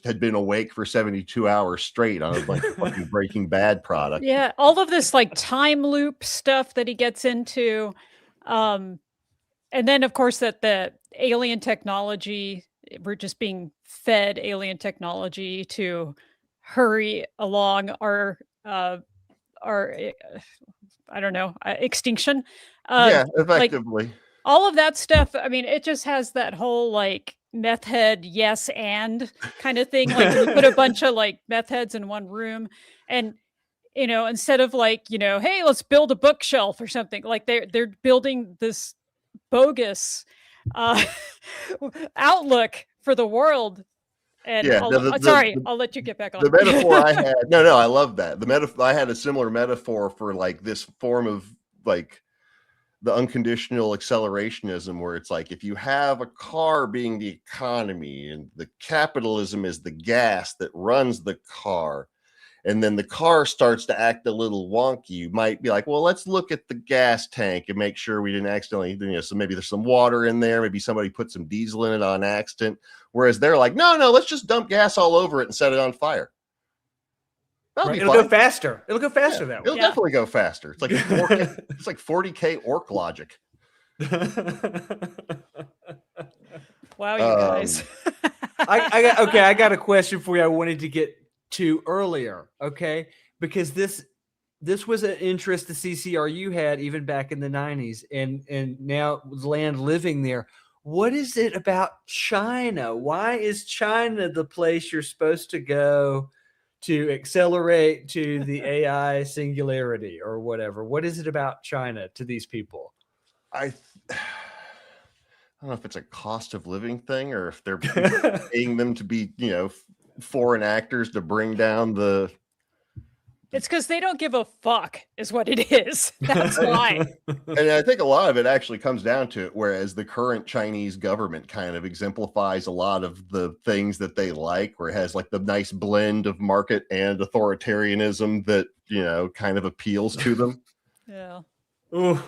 had been awake for 72 hours straight on a bunch of fucking Breaking Bad product. Yeah, all of this like time loop stuff that he gets into. And then of course that the alien technology, we're just being fed alien technology to hurry along our I don't know, extinction. Yeah, effectively. Like, all of that stuff, I mean, it just has that whole like meth head yes and kind of thing. Like, you put a bunch of like meth heads in one room, and instead of like, hey, let's build a bookshelf or something, like they're building this bogus uh, outlook for the world. And Yeah, no, sorry, I'll let you get back on. the metaphor I had, no, I love that. The metaphor, I had a similar metaphor for like this form of like the unconditional accelerationism, where it's like, if you have a car being the economy and the capitalism is the gas that runs the car, and then the car starts to act a little wonky, you might be like, well, let's look at the gas tank and make sure we didn't accidentally, so maybe there's some water in there, maybe somebody put some diesel in it on accident. Whereas they're like, no, let's just dump gas all over it and set it on fire. Right. It'll go faster. It'll go faster that way. It'll definitely go faster. It's like it's like 40K orc logic. Wow, you guys. I got a question for you I wanted to get to earlier, okay? Because this was an interest the CCRU had even back in the 90s, and now land living there. What is it about China? Why is China the place you're supposed to go to accelerate to the AI singularity or whatever? What is it about China to these people? I don't know if it's a cost of living thing or if they're paying them to be, foreign actors to bring down the. It's because they don't give a fuck is what it is. That's why. And I think a lot of it actually comes down to it, whereas the current Chinese government kind of exemplifies a lot of the things that they like, where it has like the nice blend of market and authoritarianism that, kind of appeals to them. Yeah. Ooh.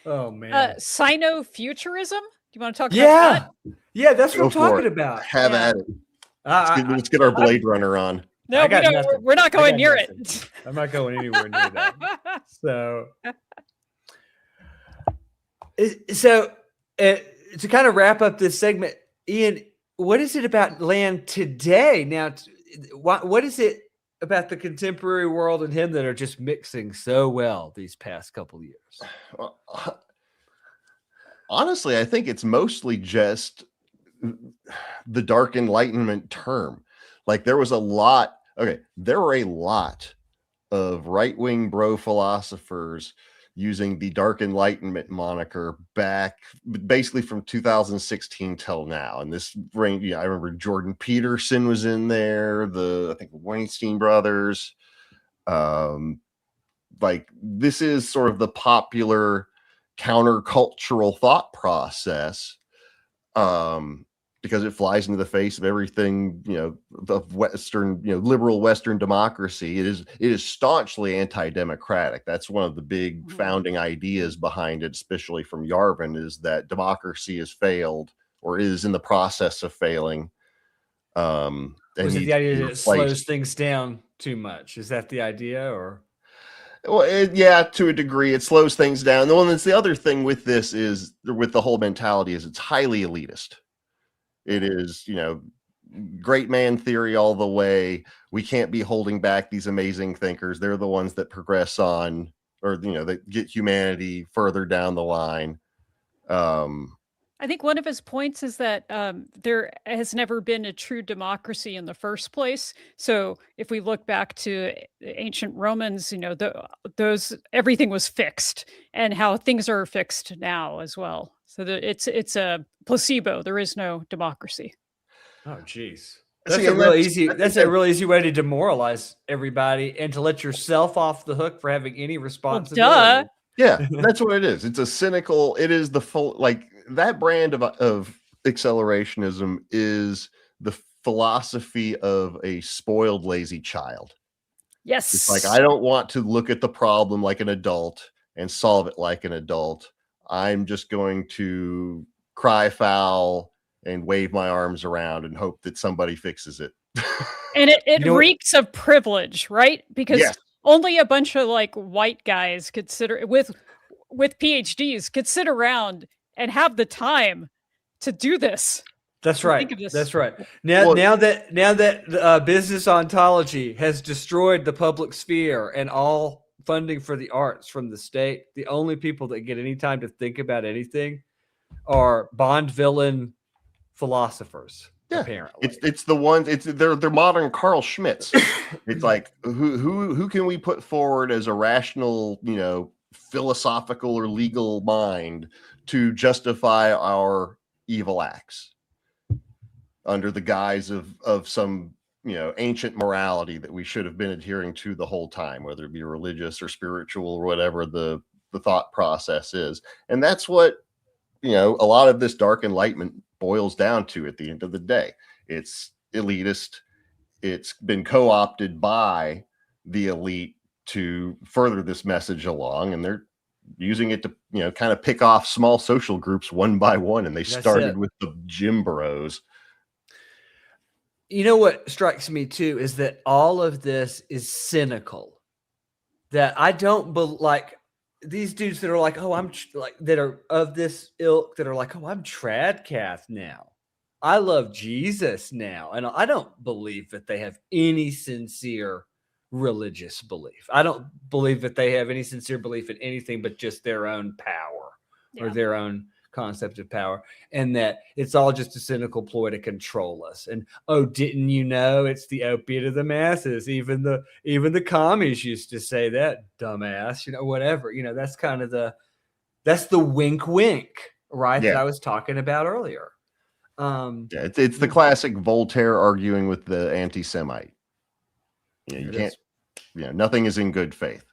Oh, man. Sino-futurism? Do you want to talk about that? Yeah, that's what I'm talking about. Have at it. Let's get our Blade Runner on. No, we're not going near it. I'm not going anywhere near that. So to kind of wrap up this segment, Ian, what is it about land today? Now, what is it about the contemporary world and him that are just mixing so well these past couple of years? Well, honestly, I think it's mostly just the dark Enlightenment term. Like there were a lot of right-wing bro philosophers using the dark Enlightenment moniker back basically from 2016 till now. And this range, I remember Jordan Peterson was in there, I think Weinstein brothers. Like this is sort of the popular countercultural thought process. Because it flies into the face of everything, of Western, liberal Western democracy. It is staunchly anti-democratic. That's one of the big founding ideas behind it, especially from Yarvin, is that democracy has failed or is in the process of failing. And is it the idea that it slows things down too much? Is that the idea, or? Well, yeah, to a degree, it slows things down. The other thing with this is, with the whole mentality, is it's highly elitist. It is, great man theory all the way. We can't be holding back these amazing thinkers. They're the ones that progress on, or, that get humanity further down the line. I think one of his points is that there has never been a true democracy in the first place. So if we look back to ancient Romans, everything was fixed, and how things are fixed now as well. So it's a placebo. There is no democracy. Oh, geez. That's a real easy way to demoralize everybody and to let yourself off the hook for having any responsibility. Well, duh. Yeah, that's what it is. It's it is the full, like, that brand of accelerationism is the philosophy of a spoiled, lazy child. Yes. It's like, I don't want to look at the problem like an adult and solve it like an adult. I'm just going to cry foul and wave my arms around and hope that somebody fixes it. And it reeks of privilege, right? Because only a bunch of like white guys with PhDs could sit around and have the time to do this. That's right. That's right. Now that business ontology has destroyed the public sphere and all funding for the arts from the state, the only people that get any time to think about anything are Bond villain philosophers. Yeah, apparently it's the ones. They're modern Carl Schmitz. It's like who can we put forward as a rational, philosophical or legal mind to justify our evil acts under the guise of some, you know, ancient morality that we should have been adhering to the whole time, whether it be religious or spiritual or whatever the thought process is. And that's what, you know, a lot of this dark enlightenment boils down to at the end of the day. It's elitist. It's been co-opted by the elite to further this message along, and they're using it to, you know, kind of pick off small social groups one by one. And they started with the gym bros. You know what strikes me too is that all of this is cynical. That I don't like these dudes that are like, oh, I'm like that are of this ilk that are like, oh, I'm tradcath now. I love Jesus now. And I don't believe that they have any sincere religious belief. I don't believe that they have any sincere belief in anything but just their own power or their own concept of power, and that it's all just a cynical ploy to control us. And oh, didn't you know it's the opiate of the masses? Even the commies used to say that, dumbass, you know, whatever, you know, that's kind of that's the wink wink, right? That I was talking about earlier. It's the classic Voltaire arguing with the anti-Semite. You know, you can't, you know, nothing is in good faith.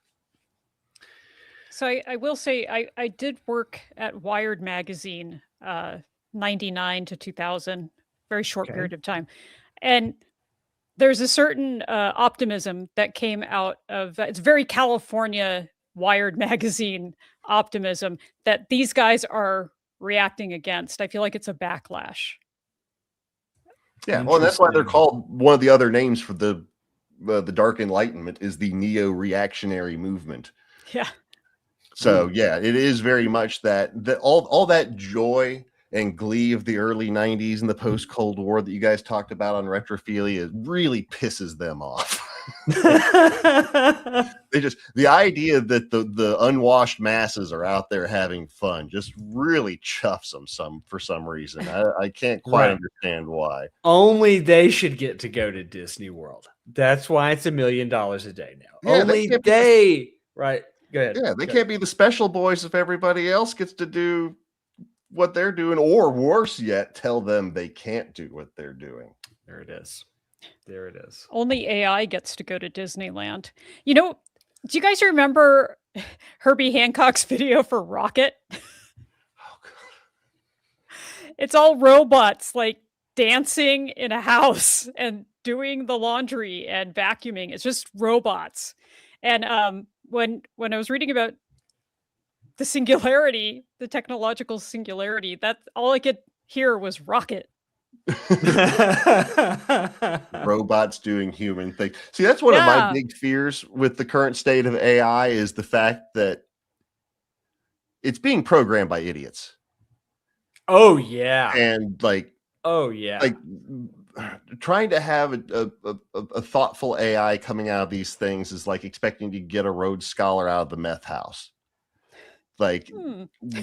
So I will say I did work at Wired magazine, 99 to 2000, very short period of time. And there's a certain optimism that came out of, it's very California Wired magazine optimism that these guys are reacting against. I feel like it's a backlash. Yeah, well, that's why they're called, one of the other names for the Dark Enlightenment is the neo-reactionary movement. Yeah. So yeah, it is very much that all that joy and glee of the early 90s and the post-Cold War that you guys talked about on Retrophilia really pisses them off. They just, the idea that the unwashed masses are out there having fun just really chuffs them for some reason. I can't quite understand why. Only they should get to go to Disney World. That's why it's $1 million a day now. Yeah, only they right. Go ahead. Yeah, they can't be the special boys if everybody else gets to do what they're doing, or worse yet, tell them they can't do what they're doing. There it is. There it is. Only AI gets to go to Disneyland. You know, do you guys remember Herbie Hancock's video for Rocket? Oh, God. It's all robots like dancing in a house and doing the laundry and vacuuming. It's just robots. And when I was reading about the singularity, the technological singularity, that's all I could hear was rocket. Robots doing human things. See, that's one of my big fears with the current state of AI is the fact that it's being programmed by idiots. Oh yeah. And like, oh yeah, like trying to have a thoughtful AI coming out of these things is like expecting to get a Rhodes Scholar out of the meth house. Like,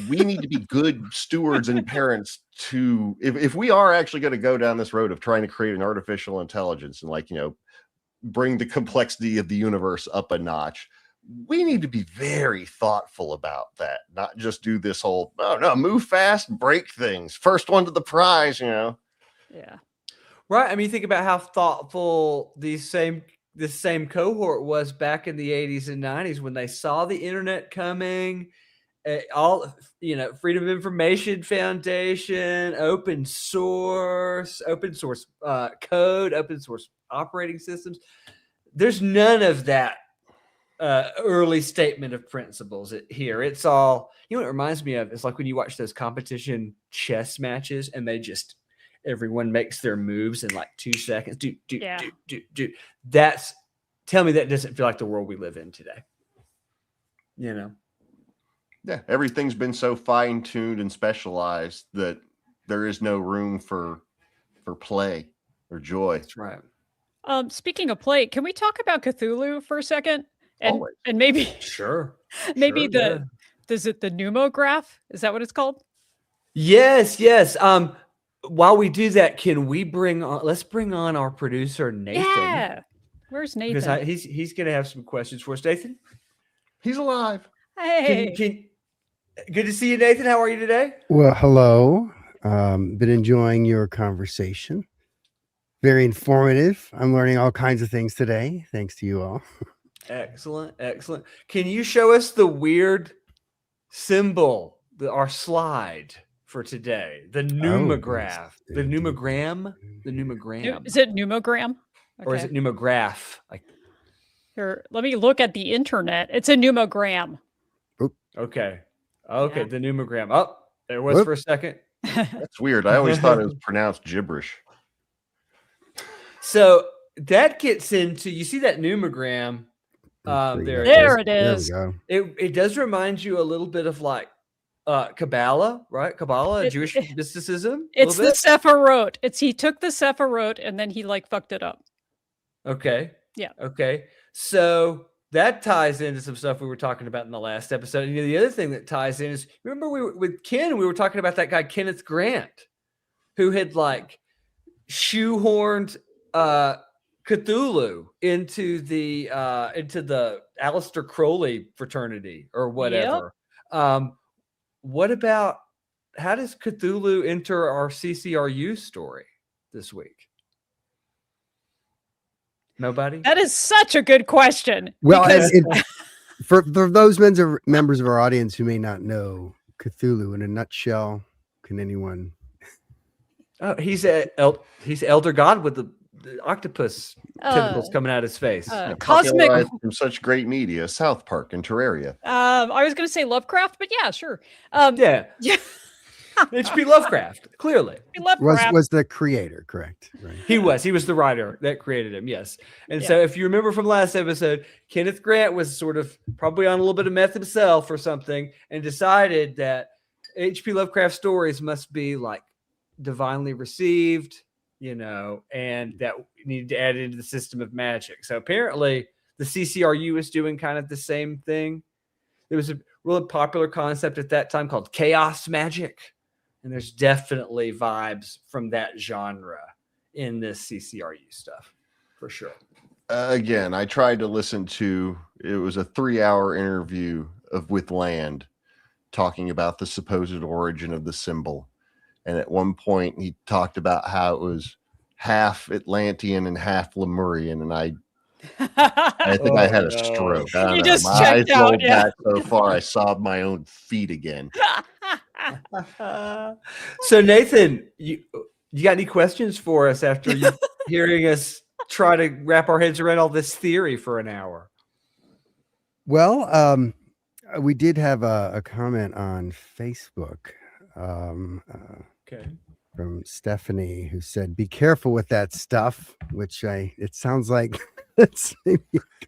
we need to be good stewards and parents to, if we are actually going to go down this road of trying to create an artificial intelligence and, like, you know, bring the complexity of the universe up a notch, we need to be very thoughtful about that, not just do this whole, oh no, move fast, break things, first one to the prize, you know? Yeah. Right. I mean, think about how thoughtful this same cohort was back in the 80s and 90s when they saw the internet coming. All, you know, Freedom of Information Foundation, open source code, open source operating systems. There's none of that early statement of principles here. It's all, you know what it reminds me of? It's like when you watch those competition chess matches and everyone makes their moves in like 2 seconds. Do. Tell me that doesn't feel like the world we live in today. You know? Yeah, everything's been so fine-tuned and specialized that there is no room for play or joy. That's right. Speaking of play, can we talk about Cthulhu for a second? And Always. And maybe maybe is it the pneumograph? Is that what it's called? Yes. While we do that, can we let's bring on our producer Nathan? Yeah. Where's Nathan? Because he's going to have some questions for us. Nathan? He's alive. Hey. Good to see you, Nathan. How are you today? Well, hello. Been enjoying your conversation. Very informative. I'm learning all kinds of things today, thanks to you all. Excellent, excellent. Can you show us the weird symbol, our slide for today? The pneumograph, the pneumogram, the pneumogram. Is it pneumogram? Okay. Or is it pneumograph? Here, let me look at the internet. It's a pneumogram. Okay. Yeah. The pneumogram. Oh, there was for a second. That's weird. I always thought it was pronounced gibberish. So that gets into, you see that pneumogram? There it is. There we go. It does remind you a little bit of like Kabbalah, right? Kabbalah, Jewish mysticism. It's the Sephirot. He took the Sephirot and then he like fucked it up. Okay. Yeah. Okay. So that ties into some stuff we were talking about in the last episode. And the other thing that ties in is, remember with Ken, we were talking about that guy Kenneth Grant, who had like shoehorned Cthulhu into the Aleister Crowley fraternity or whatever. Yep. What about, how does Cthulhu enter our CCRU story this week? Nobody? That is such a good question. Well, for those members of our audience who may not know Cthulhu in a nutshell, can anyone? Oh, he's Elder God with the octopus tentacles coming out of his face. Cosmic from such great media, South Park and Terraria. I was going to say Lovecraft, but yeah, sure. Yeah. H.P. Lovecraft, clearly. Was the creator, correct? Right. He was the writer that created him, yes. And so if you remember from last episode, Kenneth Grant was sort of probably on a little bit of meth himself or something and decided that H.P. Lovecraft stories must be like divinely received, and that we needed to add it into the system of magic. So apparently the CCRU is doing kind of the same thing. There was a really popular concept at that time called chaos magic. And there's definitely vibes from that genre in this CCRU stuff, for sure. Again, I tried to listen to, it was a 3-hour interview with Land talking about the supposed origin of the symbol. And at one point he talked about how it was half Atlantean and half Lemurian. And I think I had a stroke. You just checked out. Back so far, I saw my own feet again. So Nathan, you got any questions for us after hearing us try to wrap our heads around all this theory for an hour? Well, we did have a comment on Facebook from Stephanie, who said, "Be careful with that stuff," which it sounds like it's maybe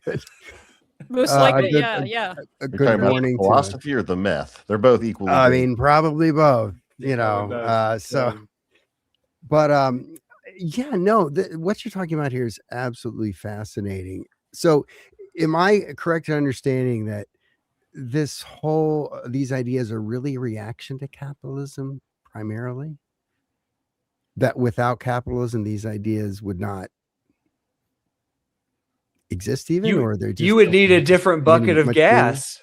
good. Most likely, yeah. A good warning. Philosophy or the meth? They're both equally. I mean, probably both. But what you're talking about here is absolutely fascinating. So, am I correct in understanding that these ideas are really a reaction to capitalism primarily? That without capitalism, these ideas would not exist even, or they're just, you would need a different bucket of gas.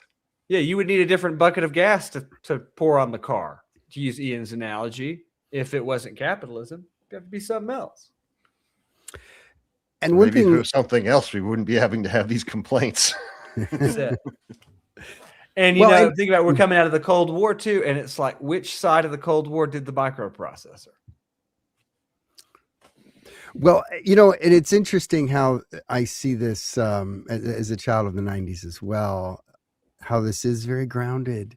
Yeah, you would need a different bucket of gas to pour on the car, to use Ian's analogy. If it wasn't capitalism, it'd have to be something else. And one maybe thing, if it was something else, we wouldn't be having to have these complaints. That's it. And think about, we're coming out of the Cold War too, and it's like, which side of the Cold War did the microprocessor? Well, and it's interesting how I see this as a child of the 90s as well, how this is very grounded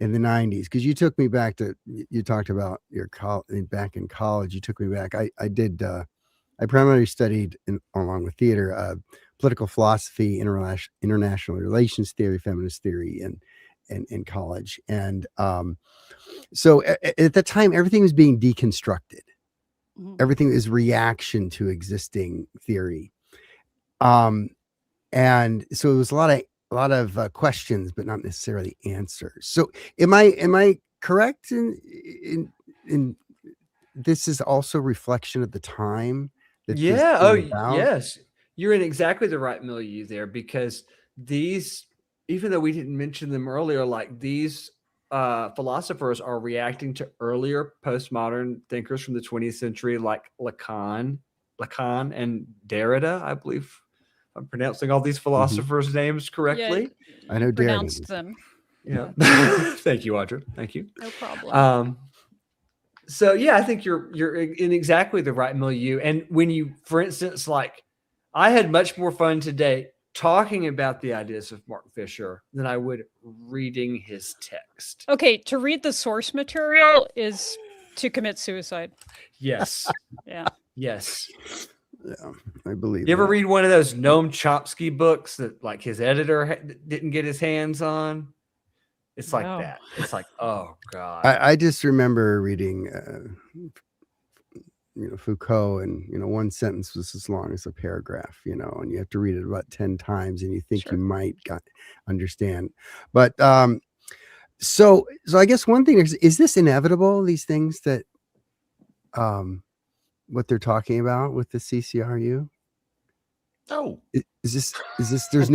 in the 90s. Because you took me back to, you talked about your back in college. You took me back. I primarily studied, along with theater, political philosophy, international relations theory, feminist theory in college. And so at the time, everything was being deconstructed. Everything is reaction to existing theory. And so it was a lot of questions, but not necessarily answers. So am I correct in this is also reflection of the time? Yes, you're in exactly the right milieu there, because these even though we didn't mention them earlier, like these philosophers are reacting to earlier postmodern thinkers from the 20th century, like Lacan and Derrida, I believe. I'm pronouncing all these philosophers' names correctly. Yeah, I know you Derrida. pronounced them. Yeah. Thank you, Audra. Thank you. No problem. So yeah, I think you're in exactly the right milieu. And when you, for instance, like I had much more fun today talking about the ideas of Mark Fisher than I would reading his text. Okay, to read the source material is to commit suicide. Yes. Yeah. Yes. Yeah, I believe. You ever that. read one of those Noam Chomsky books that like his editor didn't get his hands on? It's like No. that. It's like, oh God. I just remember reading, Foucault, and one sentence was as long as a paragraph, and you have to read it about 10 times, and you think Sure. you might understand. But so I guess one thing is this inevitable? These things that, what they're talking about with the CCRU? No. Is this? Is there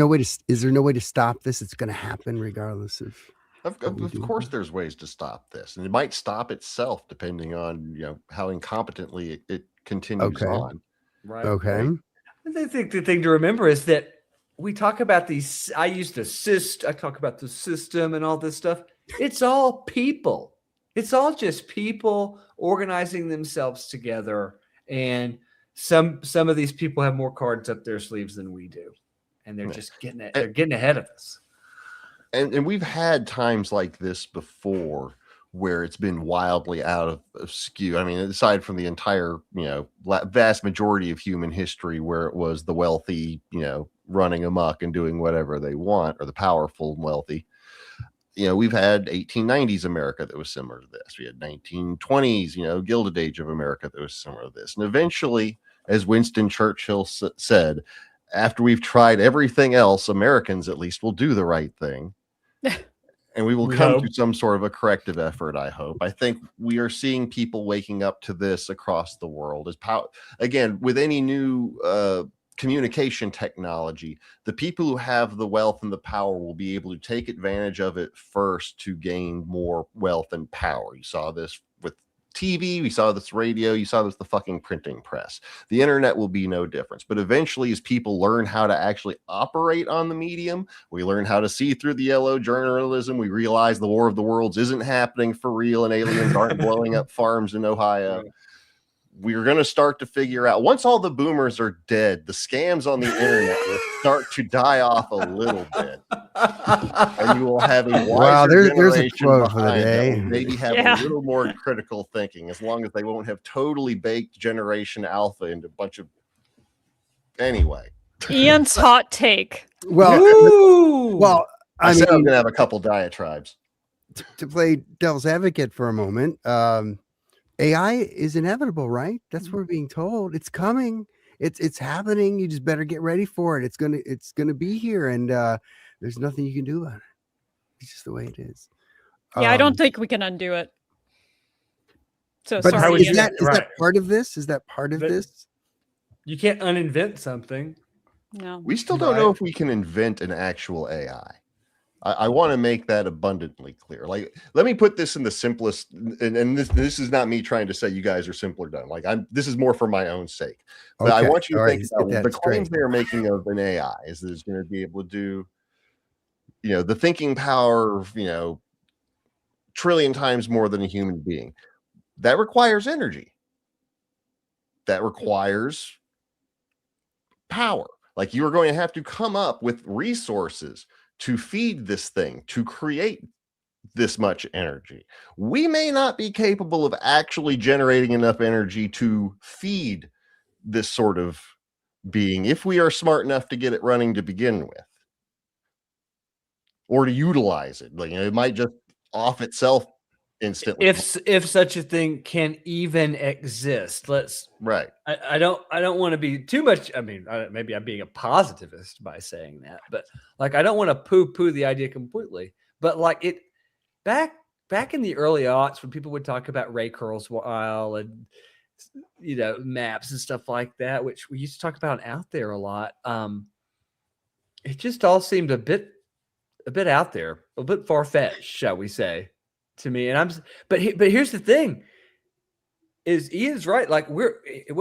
no way to stop this? It's going to happen regardless of. Of course, there's ways to stop this, and it might stop itself depending on how incompetently it continues on. Right. Okay. Right. I think the thing to remember is that we talk about these. I talk about the system and all this stuff. It's all people. It's all just people organizing themselves together, and some of these people have more cards up their sleeves than we do, and they're just getting it. They're getting ahead of us. And we've had times like this before where it's been wildly out of skew. I mean, aside from the entire, vast majority of human history where it was the wealthy, running amok and doing whatever they want, or the powerful and wealthy. We've had 1890s America that was similar to this. We had 1920s, Gilded Age of America that was similar to this. And eventually, as Winston Churchill said, after we've tried everything else, Americans at least will do the right thing. And we will come to some sort of a corrective effort, I hope. I think we are seeing people waking up to this across the world. Again, with any new communication technology, the people who have the wealth and the power will be able to take advantage of it first to gain more wealth and power. You saw this with TV, we saw this radio, you saw this the fucking printing press. The internet will be no difference. But eventually, as people learn how to actually operate on the medium, we learn how to see through the yellow journalism. We realize the War of the Worlds isn't happening for real and aliens aren't blowing up farms in Ohio. Right. We're going to start to figure out, once all the boomers are dead, the scams on the internet will start to die off a little bit. And you will have a wiser generation behind that will maybe have a little more critical thinking, as long as they won't have totally baked Generation Alpha into a bunch of... Anyway. Ian's hot take. Well, I said I'm going to have a couple diatribes. To play devil's advocate for a moment, AI is inevitable, right? That's what we're being told. It's coming. It's happening. You just better get ready for it. It's gonna be here, and there's nothing you can do about it. It's just the way it is. Yeah, I don't think we can undo it. So but sorry. Is that part of this? Is that part of this? You can't uninvent something. No. We still don't know if we can invent an actual AI. I want to make that abundantly clear. Like, let me put this in the simplest, and this is not me trying to say you guys are simple or dumb. Like, this is more for my own sake. But I want you to think about the claims they are making of an AI is that it's going to be able to do, the thinking power of, trillion times more than a human being. That requires energy. That requires power. Like, you are going to have to come up with resources to feed this thing, to create this much energy. We may not be capable of actually generating enough energy to feed this sort of being if we are smart enough to get it running to begin with, or to utilize it. Like, it might just off itself instantly. If such a thing can even exist. Right. I don't want to be too much. I mean, maybe I'm being a positivist by saying that, but like, I don't want to poo-poo the idea completely. But like, it back in the early aughts, when people would talk about Ray Kurzweil and maps and stuff like that, which we used to talk about out there a lot, it just all seemed a bit bit out there, a bit far-fetched, shall we say, to me. And but here's the thing: is Ian's right? Like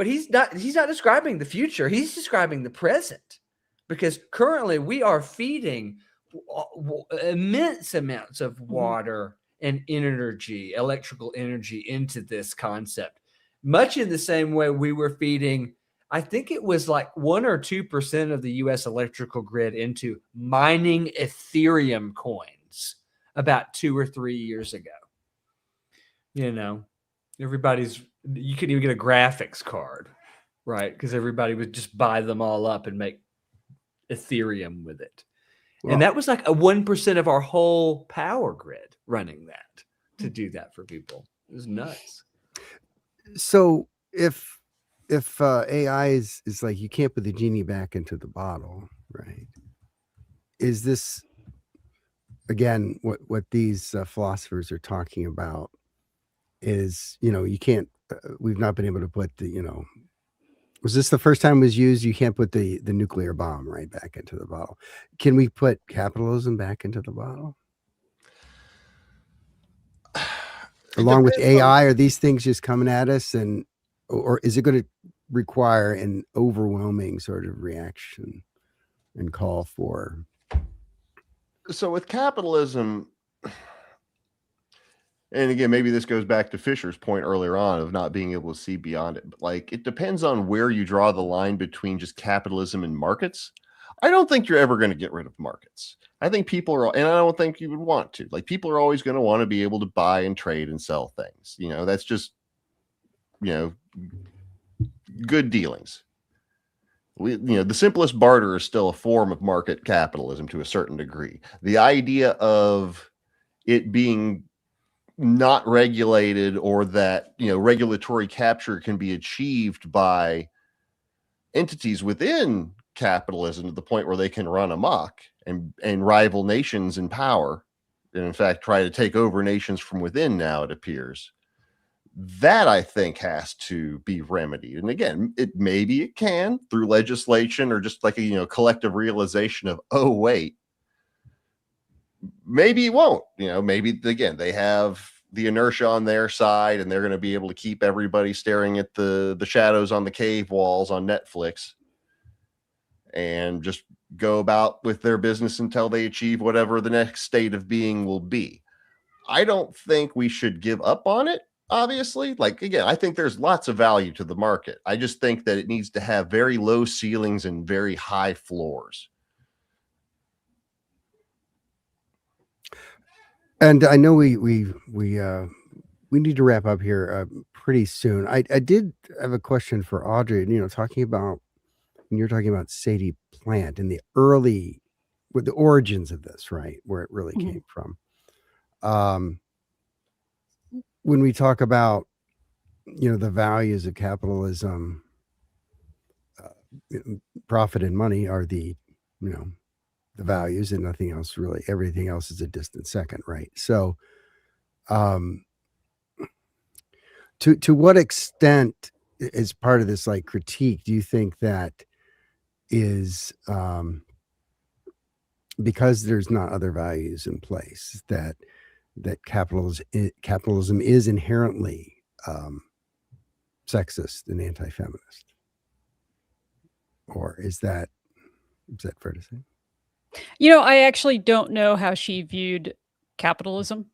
he's not describing the future; he's describing the present, because currently we are feeding immense amounts of water and energy, electrical energy, into this concept, much in the same way we were feeding, I think it was like 1 or 2% of the US electrical grid into mining Ethereum coins about 2 or 3 years ago. You know, you couldn't even get a graphics card, right? Because everybody would just buy them all up and make Ethereum with it. And that was like a 1% of our whole power grid running that, to do that for people. It was nuts. So if AI is like, you can't put the genie back into the bottle, right? Is this, again, what these philosophers are talking about is, you can't, we've not been able to put the, was this the first time it was used? You can't put the nuclear bomb right back into the bottle. Can we put capitalism back into the bottle? Along with AI, are these things just coming at us, or is it going to require an overwhelming sort of reaction and call for? So with capitalism, and again, maybe this goes back to Fisher's point earlier on of not being able to see beyond it, but like, it depends on where you draw the line between just capitalism and markets. I don't think you're ever going to get rid of markets. I think people are, and I don't think you would want to. Like, people are always going to want to be able to buy and trade and sell things. That's just, good dealings. The simplest barter is still a form of market capitalism to a certain degree. The idea of it being not regulated, or that, regulatory capture can be achieved by entities within capitalism to the point where they can run amok and rival nations in power, and in fact try to take over nations from within, now it appears, that I think has to be remedied. And again, maybe it can through legislation, or just like a collective realization of, oh wait, maybe it won't. Maybe again they have the inertia on their side, and they're going to be able to keep everybody staring at the shadows on the cave walls on Netflix, and just go about with their business until they achieve whatever the next state of being will be. I don't think we should give up on it. Obviously, like, again, I think there's lots of value to the market. I just think that it needs to have very low ceilings and very high floors. And I know we need to wrap up here pretty soon. I did have a question for Audrey. Talking about, when you're talking about Sadie Plant and with the origins of this, right, where it really came from. When we talk about, the values of capitalism, profit and money are the values, and nothing else really. Everything else is a distant second, right? So, to what extent, as part of this like critique, do you think that is because there's not other values in place, that capitalism is inherently sexist and anti-feminist? Or is that fair to say? I actually don't know how she viewed capitalism,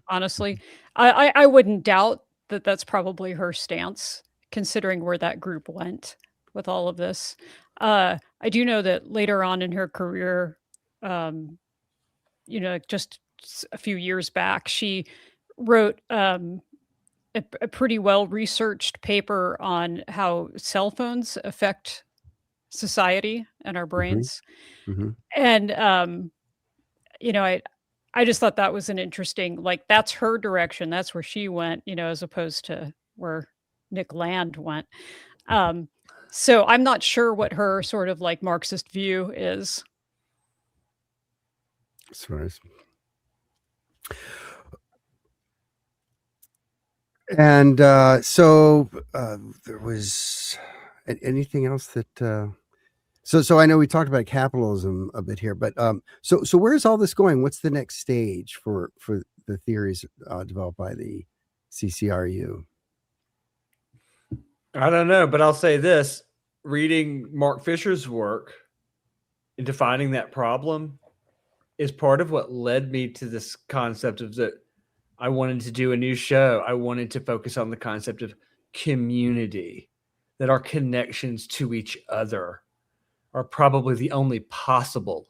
honestly. I wouldn't doubt that that's probably her stance, considering where that group went with all of this. I do know that later on in her career, just a few years back, she wrote a pretty well-researched paper on how cell phones affect society and our brains. And, I just thought that was an interesting, like, that's her direction. That's where she went, as opposed to where Nick Land went. So I'm not sure what her sort of like Marxist view is. And so there was anything else that So I know we talked about capitalism a bit here, but so where's all this going? What's the next stage for the theories developed by the CCRU? I don't know, but I'll say this: reading Mark Fisher's work and defining that problem is part of what led me to this concept of that I wanted to do a new show. I wanted to focus on the concept of community, that our connections to each other are probably the only possible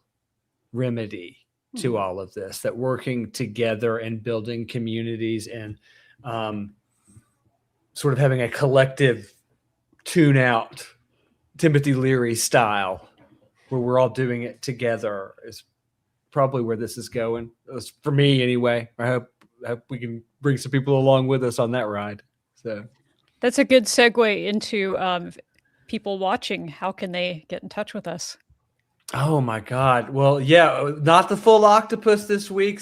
remedy to all of this, that working together and building communities and sort of having a collective tune out Timothy Leary style where we're all doing it together is probably where this is going. For me anyway. I hope we can bring some people along with us on that ride. So that's a good segue into people watching. How can they get in touch with us? Oh my God. Well, yeah, not the full octopus this week.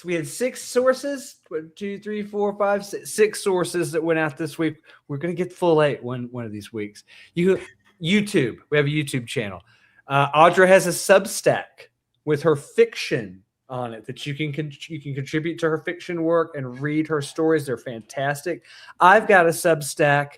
We had 6 sources, 1, 2, 3, 4, 5, 6 sources that went out this week. We're going to get full 8 one of these weeks. YouTube, we have a YouTube channel. Audra has a Substack with her fiction on it that you can contribute to her fiction work and read her stories. They're fantastic. I've got a Substack,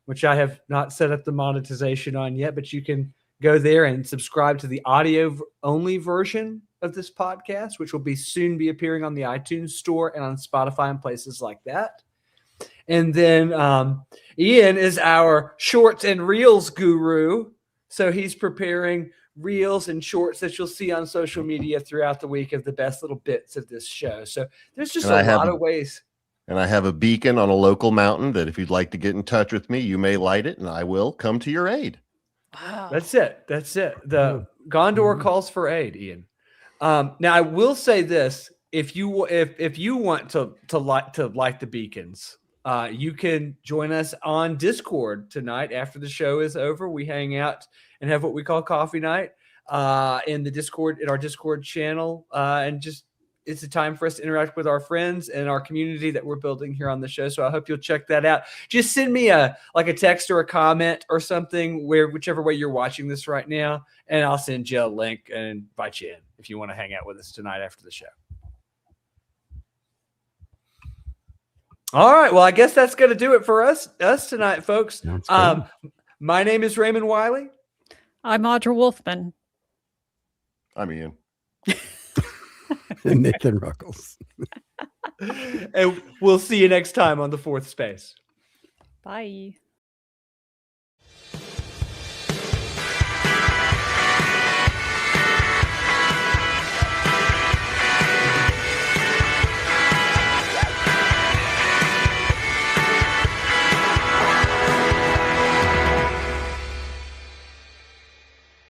which I have not set up the monetization on yet, but you can go there and subscribe to the audio only version of this podcast, which will soon be appearing on the iTunes store and on Spotify and places like that. And then Ian is our shorts and reels guru. So he's preparing reels and shorts that you'll see on social media throughout the week of the best little bits of this show. So there's just a lot of ways. And I have a beacon on a local mountain that if you'd like to get in touch with me, you may light it and I will come to your aid. Wow. That's it. The Gondor calls for aid, Ian. Now I will say this: if you want to light the beacons, you can join us on Discord tonight after the show is over. We hang out and have what we call coffee night in our Discord channel, and just it's a time for us to interact with our friends and our community that we're building here on the show. So I hope you'll check that out. Just send me a text or a comment or something whichever way you're watching this right now, and I'll send you a link and invite you in if you want to hang out with us tonight after the show. All right. Well, I guess that's going to do it for us tonight, folks. My name is Raymond Wiley. I'm Audra Wolfman. I'm Ian. Nathan Ruckles. And we'll see you next time on The Fourth Space. Bye.